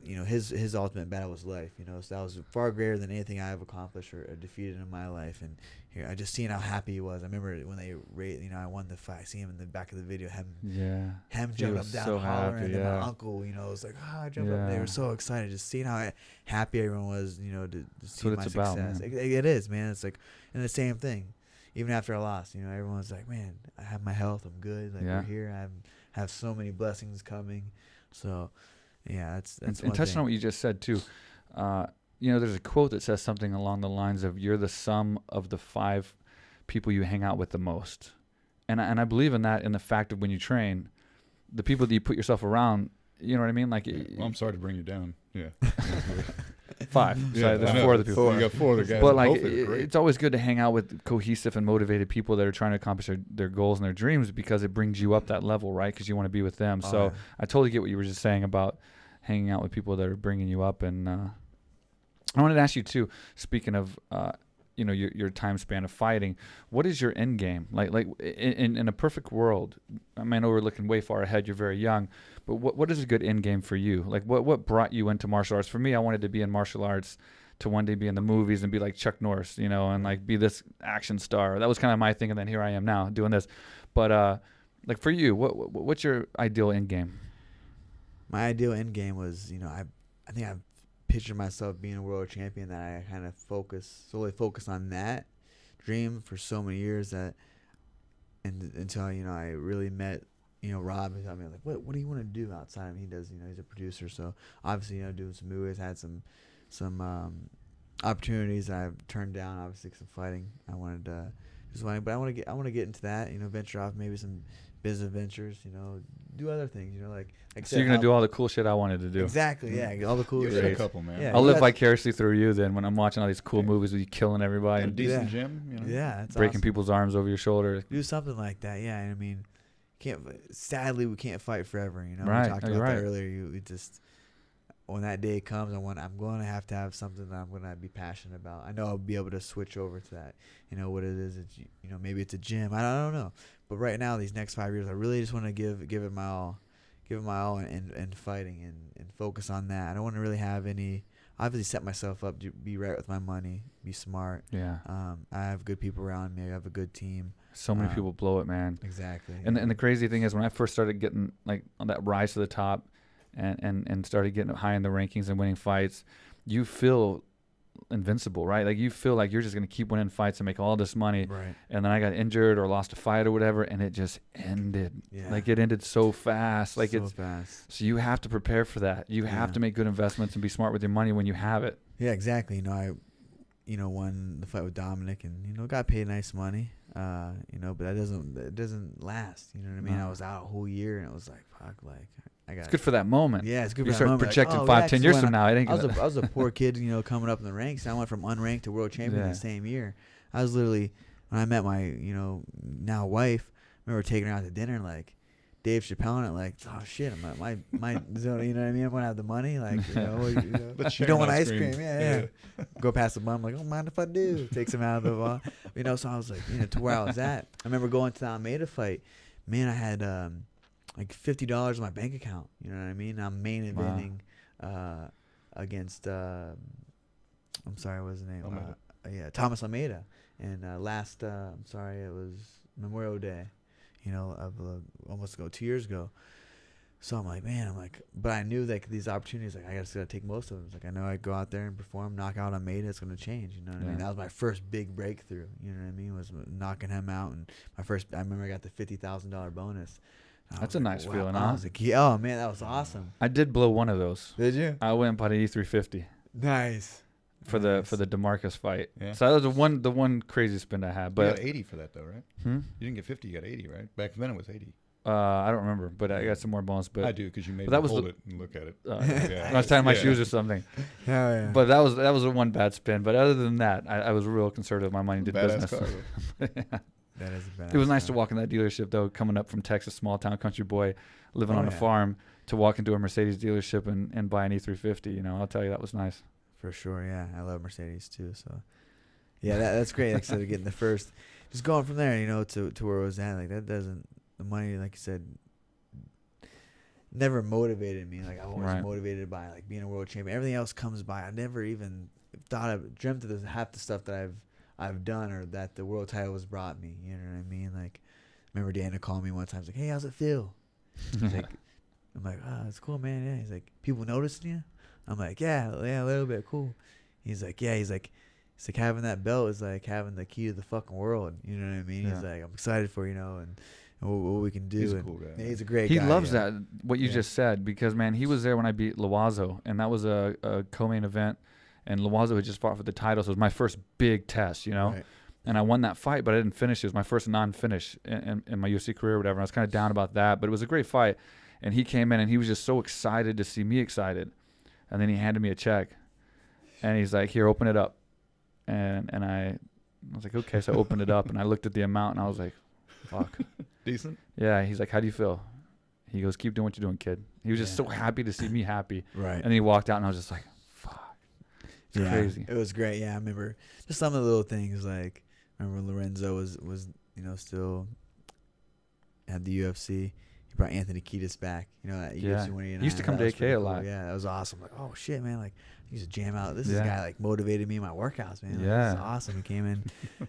you know, his ultimate battle was life. You know, so that was far greater than anything I have accomplished or defeated in my life. And here, I just seen how happy he was. I remember when they you know, I won the fight. I see him in the back of the video, him jumping up down, so hollering, and then my uncle, you know, was like, I jumped up. They were so excited, just seeing how happy everyone was, you know, to see my success. It is, man. It's like, and the same thing, even after I lost, you know, everyone's like, man, I have my health, I'm good. Like we're here. I have so many blessings coming. So. Yeah, that's and touching on what you just said too, you know, there's a quote that says something along the lines of "You're the sum of the 5 people you hang out with the most," and I believe in that. In the fact of when you train, the people that you put yourself around, you know what I mean. Like, well, I'm sorry to bring you down. Yeah, 5. So there's 4 other people. You got 4 other guys. But like, it's always good to hang out with cohesive and motivated people that are trying to accomplish their goals and their dreams, because it brings you up that level, right? Because you want to be with them. So I totally get what you were just saying about hanging out with people that are bringing you up. And I wanted to ask you too, speaking of you know, your time span of fighting, what is your end game? Like in a perfect world, I mean, I know we're looking way far ahead, you're very young, but what is a good end game for you? Like what brought you into martial arts? For me, I wanted to be in martial arts to one day be in the movies and be like Chuck Norris, you know, and like be this action star. That was kind of my thing, and then here I am now doing this. But like for you, what's your ideal end game? My ideal end game was, you know, I think I've pictured myself being a world champion, that I kind of solely focus on that dream for so many years, that until, you know, I really met, you know, Rob, and I mean, like, what do you want to do outside? I mean, he does, you know, he's a producer, so obviously, you know, doing some movies, had some opportunities that I've turned down, obviously, some fighting. I want to get into that, you know, venture off maybe some business ventures, you know, do other things, you know, like so you're gonna do all the cool shit I wanted to do. Exactly, yeah, all the cool shit. A couple, man. Yeah, I'll live vicariously through you then when I'm watching all these cool movies with you killing everybody and decent gym, you know, yeah, it's breaking awesome. People's arms over your shoulder. Do something like that, yeah. I mean, Sadly, we can't fight forever. You know, Right. we talked You're about right. that earlier. You just when that day comes, I'm going to have something that I'm going to be passionate about. I know I'll be able to switch over to that. You know what it is. It's, you know, maybe it's a gym. I don't know. But right now, these next 5 years, I really just want to give it my all, and fighting and focus on that. I don't want to really have any. Obviously, set myself up to be right with my money, be smart. Yeah. I have good people around me. I have a good team. So many people blow it, man. Exactly. And the crazy thing is, when I first started getting like on that rise to the top, and started getting high in the rankings and winning fights, you feel invincible, right? Like you feel like you're just gonna keep winning fights and make all this money. Right. And then I got injured or lost a fight or whatever, and it just ended. Yeah. Like it ended so fast. Like so fast. So you have to prepare for that. You have to make good investments and be smart with your money when you have it. Yeah, exactly. You know, I won the fight with Dominic, and got paid nice money. But that doesn't last. You know what I mean? No. I was out a whole year, and it was like, fuck, like I got. It's good for that moment. Yeah, it's good You for that start moment. projecting Like, 5, 10 'cause years when from now. It ain't I gonna. was a poor kid, coming up in the ranks. I went from unranked to world champion in the same year. I was literally, when I met my, now wife, I remember taking her out to dinner, and like Dave Chappelle, and like, oh shit, my zone, you know what I mean? I'm gonna have the money, like, Let's you share don't an want ice ice cream, cream. yeah. Go past the bum, I'm like, oh, mind if I do? Takes him out of the bar, So I was like, to where I was at. I remember going to the Almeida fight, man. I had like $50 in my bank account. You know what I mean? I'm main eventing against I'm sorry, what was his name? Thomas Almeida. And it was Memorial Day, of almost 2 years ago. So I'm like, but I knew like these opportunities, like I gotta take most of them. It's like I know I go out there and perform, knock out Almeida, it's gonna change. You know what I mean? That was my first big breakthrough. You know what I mean? Was knocking him out, and I remember I got the $50,000 bonus. That's a nice feeling, huh? I was like, oh man, that was awesome. I did blow one of those. Did you? I went and bought an E350 Nice. for the DeMarcus fight. Yeah. So that was the one crazy spin I had. You But got 80 for that though, right? You didn't get 50, you got 80, right? Back then it was 80. I don't remember, but I got some more bonus. But I do, because you made but that me was hold the- it and look at it. when I was tying my shoes or something. Yeah. But that was the one bad spin. But other than that, I was real conservative with my money and did Badass business. car, though. That is a bad. It was nice to walk in that dealership though, coming up from Texas, small town country boy, living on a yeah. farm, to walk into a Mercedes dealership and buy an E350. I'll tell you, that was nice. For sure, yeah. I love Mercedes too. So, yeah, that's great. Like I said, getting the first, just going from there, to where it was at. Like the money, like you said, never motivated me. Like I was Right. motivated by like being a world champion. Everything else comes by. I never even dreamt of half the stuff that I've done, or that the world title has brought me. You know what I mean? Like, I remember Dana called me one time. He's like, "Hey, how's it feel?" He's like, I'm like, "Oh, it's cool, man." Yeah. He's like, "People noticing you?" I'm like, yeah, a little bit, cool. He's like, yeah. He's like, having that belt is like having the key to the fucking world. You know what I mean? Yeah. He's like, I'm excited for and what we can do. He's a and cool guy. yeah, he's a great He guy. loves yeah. that, what you Yeah. just said, because, man, he was there when I beat Loazo, and that was a co-main event, and Loazo had just fought for the title, so it was my first big test, Right. And I won that fight, but I didn't finish. It was my first non-finish in my UFC career or whatever. I was kind of down about that, but it was a great fight, and he came in, and he was just so excited to see me excited, and then he handed me a check, and he's like, "Here, open it up," and I was like, "Okay," so I opened it up, and I looked at the amount, and I was like, "Fuck." Decent? Yeah, he's like, "How do you feel?" He goes, "Keep doing what you're doing, kid." He was just so happy to see me happy. Right. And then he walked out, and I was just like, fuck. It's crazy. It was great. Yeah, I remember just some of the little things. Like, I remember Lorenzo was still at the UFC. He brought Anthony Kiedis back. At UFC 189. He used to come That to was pretty AKA a cool. lot. Yeah, that was awesome. Like, oh shit, man! Like, he used to jam out. This Yeah. guy like motivated me in my workouts, man. Like, Yeah. this is awesome. He came in,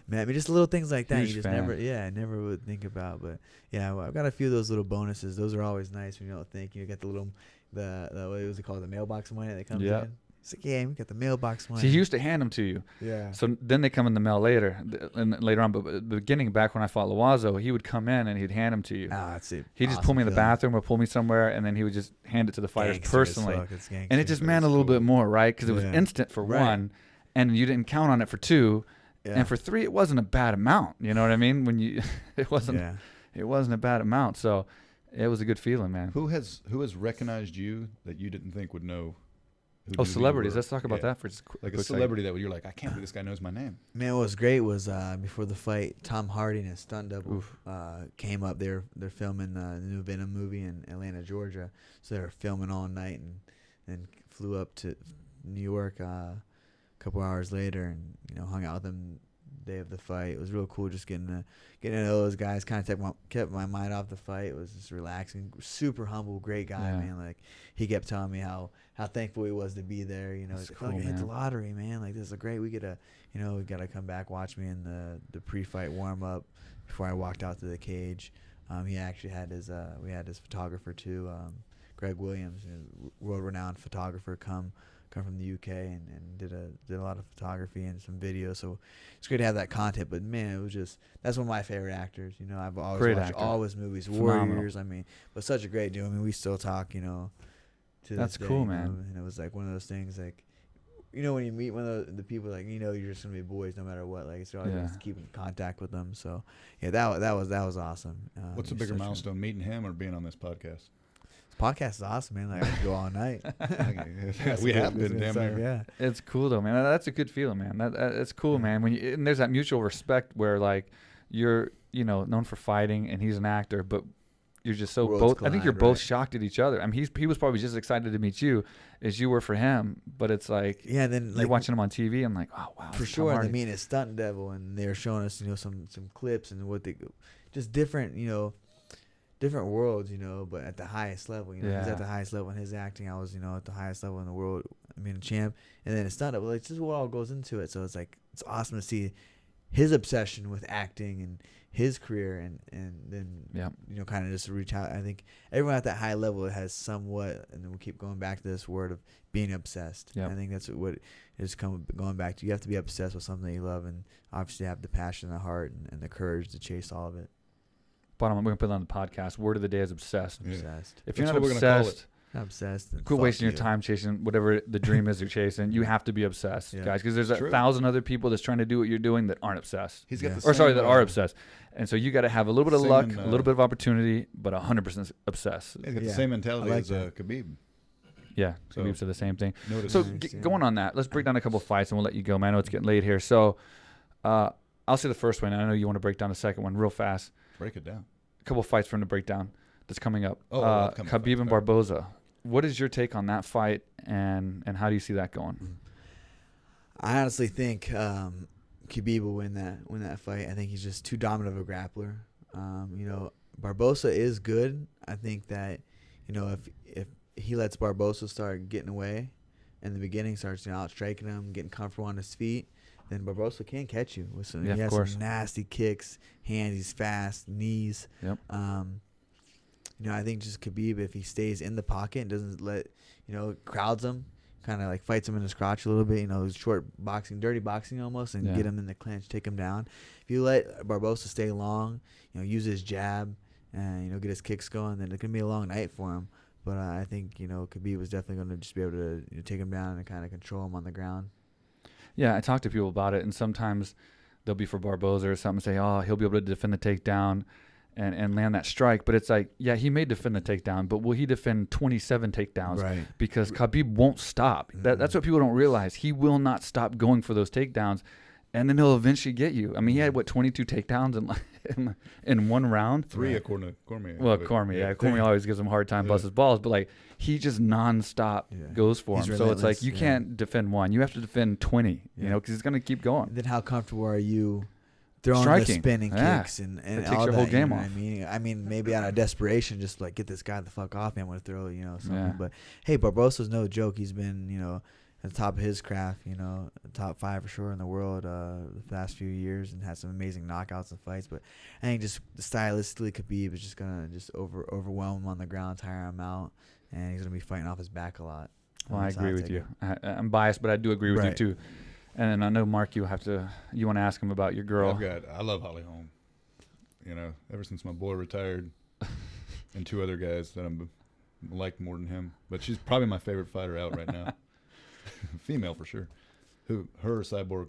man. I mean, just little things like that. Huge You just fan. never would think about. But yeah, well, I've got a few of those little bonuses. Those are always nice when you don't think. You get the little the what was it called, the mailbox money that comes Yeah. in. It's like, yeah, we got the mailbox money. See, he used to hand them to you. Yeah. So then they come in the mail later, and later on. But at the beginning, back when I fought Loazo, he would come in and he'd hand them to you. Ah, that's it. He'd just pull me in the bathroom or pull me somewhere, and then he would just hand it to the fighters personally. And it just meant a little bit more, right? Because it was Yeah. instant for Right. one, and you didn't count on it for two, Yeah. and for three, it wasn't a bad amount. You know what I mean? When you, it wasn't a bad amount. So it was a good feeling, man. Who has recognized you that you didn't think would know who Oh, knew who you celebrities. were. Let's talk about Yeah. that for just Like a quick second. celebrity that you're like, I can't believe this guy knows my name. Man, what was great was before the fight, Tom Hardy and his stunt double Oof. came up. They're filming the new Venom movie in Atlanta, Georgia. So they were filming all night and flew up to New York a couple hours later and hung out with them the day of the fight. It was real cool just getting to know those guys. Kind of kept my mind off the fight. It was just relaxing. Super humble, great guy, Yeah. man. Like he kept telling me how thankful he was to be there. He's like, cool, "Fucking hit the man. lottery, man. Like this is great. We get to we got to come back, watch me in the pre-fight warm-up before I walked out to the cage." He actually had we had his photographer too, Greg Williams, world-renowned photographer, come from the UK and did a lot of photography and some videos. So it's great to have that content. But man, it was that's one of my favorite actors. I've always Great watched actor. all his movies, Phenomenal. Warriors. But such a great dude. We still talk, to That's this day, cool, man. And it was like one of those things like, when you meet one of the people, like you're just gonna be boys no matter what. Like it's always Yeah. just keeping contact with them. So yeah, that was awesome. What's a he's bigger such milestone, meeting him or being on this podcast? This podcast is awesome, man. Like I could go all night. We have been damn near. Yeah. It's cool though, man. That's a good feeling, man. It's cool, man. When and there's that mutual respect where like you're known for fighting and he's an actor, but you're just so Worlds both. I think you're collide, both right? shocked at each other. I mean, he was probably just excited to meet you as you were for him. But it's like Yeah, and then you're like watching him on TV. I'm like, oh wow, for this is Tom sure. And Hardy. they mean his stunt devil, and they were showing us some clips and what they just different different worlds, but at the highest level. He's Yeah. at the highest level in his acting. I was at the highest level in the world. A champ, and then his stunt devil. Like this is what all goes into it. So it's like it's awesome to see his obsession with acting and his career, and then Yeah. kind of just reach out. I think everyone at that high level has somewhat, and then we keep going back to this word of being obsessed. Yeah. I think that's what it's going back to. You have to be obsessed with something that you love, and obviously have the passion and the heart and the courage to chase all of it. Bottom, I'm going to put it on the podcast. Word of the day is obsessed. Yeah. Obsessed. If you're That's not what we're gonna call obsessed, Not obsessed. then quit fuck wasting your you. time chasing whatever the dream is you're chasing. You have to be obsessed, Yeah. guys, because there's True. 1,000 other people that's trying to do what you're doing that aren't obsessed. He's got Yeah. the Or sorry, same, that are obsessed. And so you got to have a little bit of Same luck, in, a little bit of opportunity, but 100% obsessed. He's got the Yeah. same mentality I like as that. Khabib. Yeah, So- Khabib said the same thing. Notice. So Nice, yeah. going on that, let's break down a couple of fights and we'll let you go, man. I know it's getting late here. So I'll say the first one. I know you want to break down the second one real fast. break it down. A couple of fights from the breakdown that's coming up. Oh, upcoming Khabib fights, and sorry. Barboza. What is your take on that fight, and how do you see that going? I honestly think Khabib will win that fight. I think he's just too dominant of a grappler. Barboza is good. I think that if he lets Barboza start getting away in the beginning, starts out striking him, getting comfortable on his feet, then Barboza can catch you with some. Yeah, he of has course. some nasty kicks, hands. He's fast, knees. Yep. I think just Khabib, if he stays in the pocket and doesn't let crowds him, kind of like fights him in his crotch a little bit, short boxing, dirty boxing almost, and Yeah. get him in the clinch, take him down. If you let Barboza stay long, use his jab and get his kicks going, then it's gonna be a long night for him. But I think Khabib was definitely going to just be able to take him down and kind of control him on the ground. Yeah, I talk to people about it, and sometimes they'll be for Barboza or something, say, oh, he'll be able to defend the takedown and land that strike. But it's like, yeah, he may defend the takedown, but will he defend 27 takedowns? Right. Because Khabib won't stop. That's what people don't realize. He will not stop going for those takedowns, and then he'll eventually get you. I mean, he had, 22 takedowns in one round? 3 according to Cormier. Well, But, Cormier, yeah. Cormier always gives him a hard time, busts his balls, but like he just nonstop Yeah. goes for He's him. So it's like relentless, you yeah. can't defend one; you have to defend 20. Yeah. Because he's gonna keep going. Then how comfortable are you throwing Striking. the spinning Yeah. kicks and That takes all your that, whole game what off. I mean, maybe out of desperation, just like get this guy the fuck off me. I'm gonna throw something. Yeah. But hey, Barbosa's no joke. He's been at the top of his craft. Top 5 for sure in the world the past few years, and had some amazing knockouts and fights. But I think just stylistically, Khabib is just gonna overwhelm him on the ground, tire him out, and he's gonna be fighting off his back a lot. Well, I That's how agree with take you. it. I'm biased, but I do agree with Right. you too. And I know Mark, you want to ask him about your girl. I love Holly Holm. Ever since my boy retired, and 2 other guys that I'm like more than him. But she's probably my favorite fighter out right now. Female for sure. Her or Cyborg?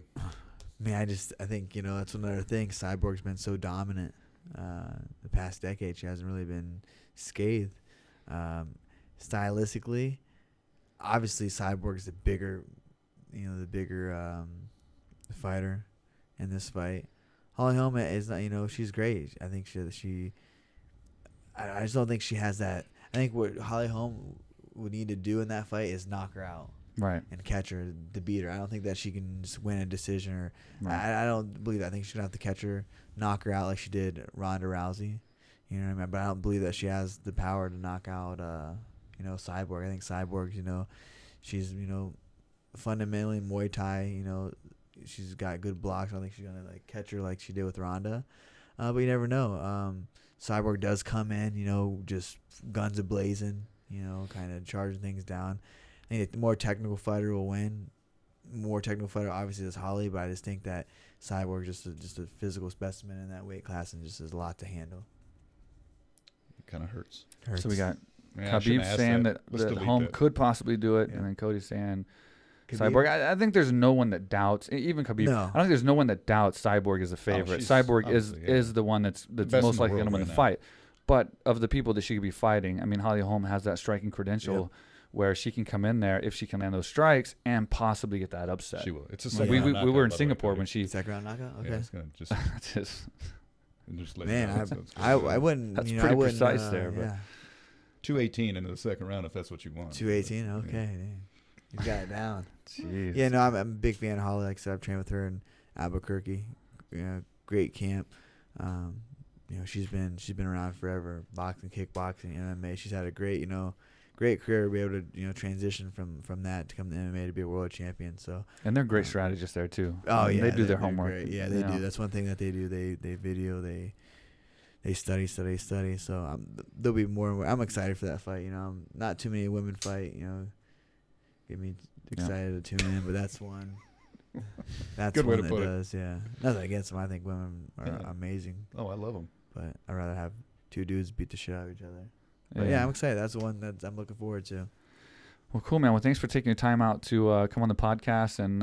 Man, I think that's another thing. Cyborg's been so dominant the past decade. She hasn't really been scathed. Stylistically, obviously Cyborg's the bigger fighter in this fight. Holly Holm is not, she's great. I think I just don't think she has that. I think what Holly Holm would need to do in that fight is knock her out. Right. And catch her to beat her. I don't think that she can just win a decision or Right. I don't believe that. I think she's gonna have to catch her, knock her out like she did Ronda Rousey. You know what I mean? But I don't believe that she has the power to knock out Cyborg. I think Cyborg, she's, fundamentally Muay Thai, she's got good blocks. I don't think she's gonna like catch her like she did with Ronda. But you never know. Cyborg does come in, just guns a blazing, kind of charging things down. I think the more technical fighter will win. More technical fighter obviously is Holly, but I just think that Cyborg just a physical specimen in that weight class and just has a lot to handle. It kind of hurts. So we got Yeah, I shouldn't Khabib ask saying that. that Let's delete Holm that. could possibly do it, Yeah. and then Cody saying Khabib? Cyborg. I think there's no one that doubts, even Khabib. No. I don't think there's no one that doubts Cyborg is a favorite. she's Cyborg is obviously, yeah. is the one that's best in most the likely going world to win right the now. fight. But of the people that she could be fighting, I mean, Holly Holm has that striking credential where she can come in there if she can land those strikes and possibly get that upset. She will. It's a Like, second we round knockout, were in by the way, Singapore Cody. when she. Second round knockout. Okay. Yeah, it's gonna just let you Man, know. It's I gonna be wouldn't. That's I pretty wouldn't, precise there, but- Yeah. 218 into the second round if that's what you want. 218. Okay. Dang. You got it down. Jeez. Yeah, no, I'm a big fan of Holly. Like I said, I've trained with her in Albuquerque. Great camp. She's been around forever, boxing, kickboxing, MMA. She's had a great, great career to be able to, transition from that to come to MMA to be a world champion. So. And they're great strategists there too. Oh yeah, they do their they're homework. great. Yeah, they do. That's one thing that they do. They video. They study. So there'll be more. And more. I'm excited for that fight. Not too many women fight. Get me excited to tune in, but that's one. That's Good way one to that put it. does. Yeah, nothing against them. I think women are Yeah. amazing, Oh, I love them. but I'd rather have two dudes beat the shit out of each other. But yeah, I'm excited. That's the one that I'm looking forward to. Well, cool, man. Well, thanks for taking your time out to come on the podcast, and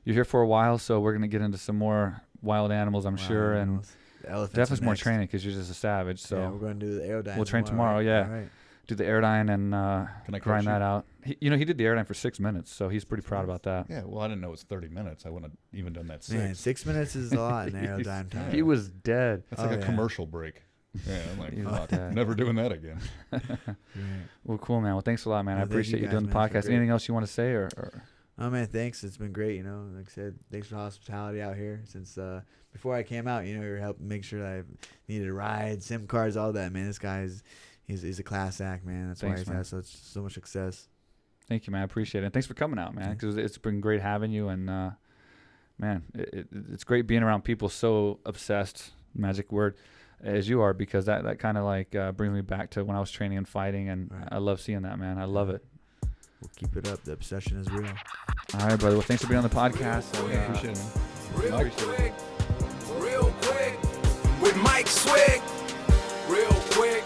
you're here for a while, so we're gonna get into some more wild animals, I'm sure, and The elephants definitely are more next. training because you're just a savage. So yeah, we're going to do the aerodyne. We'll train tomorrow, right? yeah. All right. do the aerodyne and Can I coach grind you? that out. He did the aerodyne for 6 minutes, so he's pretty proud about that. Yeah, well, I didn't know it was 30 minutes. I wouldn't have even done that 6. Man, 6 minutes is a lot in aerodyne time. He was dead. That's like Oh, a yeah. commercial break. Yeah, I'm like, He was fuck, dead. never doing that again. Well, cool, man. Well, thanks a lot, man. I Well, thank appreciate you you doing guys, the man. It's been podcast. great. Anything else you want to say, or? Oh man, thanks. It's been great. Like I said, thanks for the hospitality out here. Since before I came out, you were helping make sure that I needed a ride, SIM cards, all that. Man, this guy's he's a class act, man. That's Thanks, why man. he's had so much success. Thank you, man. I appreciate it. And thanks for coming out, man, because it's been great having you. And, man, it's great being around people so obsessed, magic word, as you are, because that kind of like brings me back to when I was training and fighting. And Right. I love seeing that, man. I love it. We'll keep it up. The obsession is real. All right, brother. Well, thanks for being on the podcast. And, Appreciate it, man. Real Mike. quick, real quick, with Mike Swick, real quick.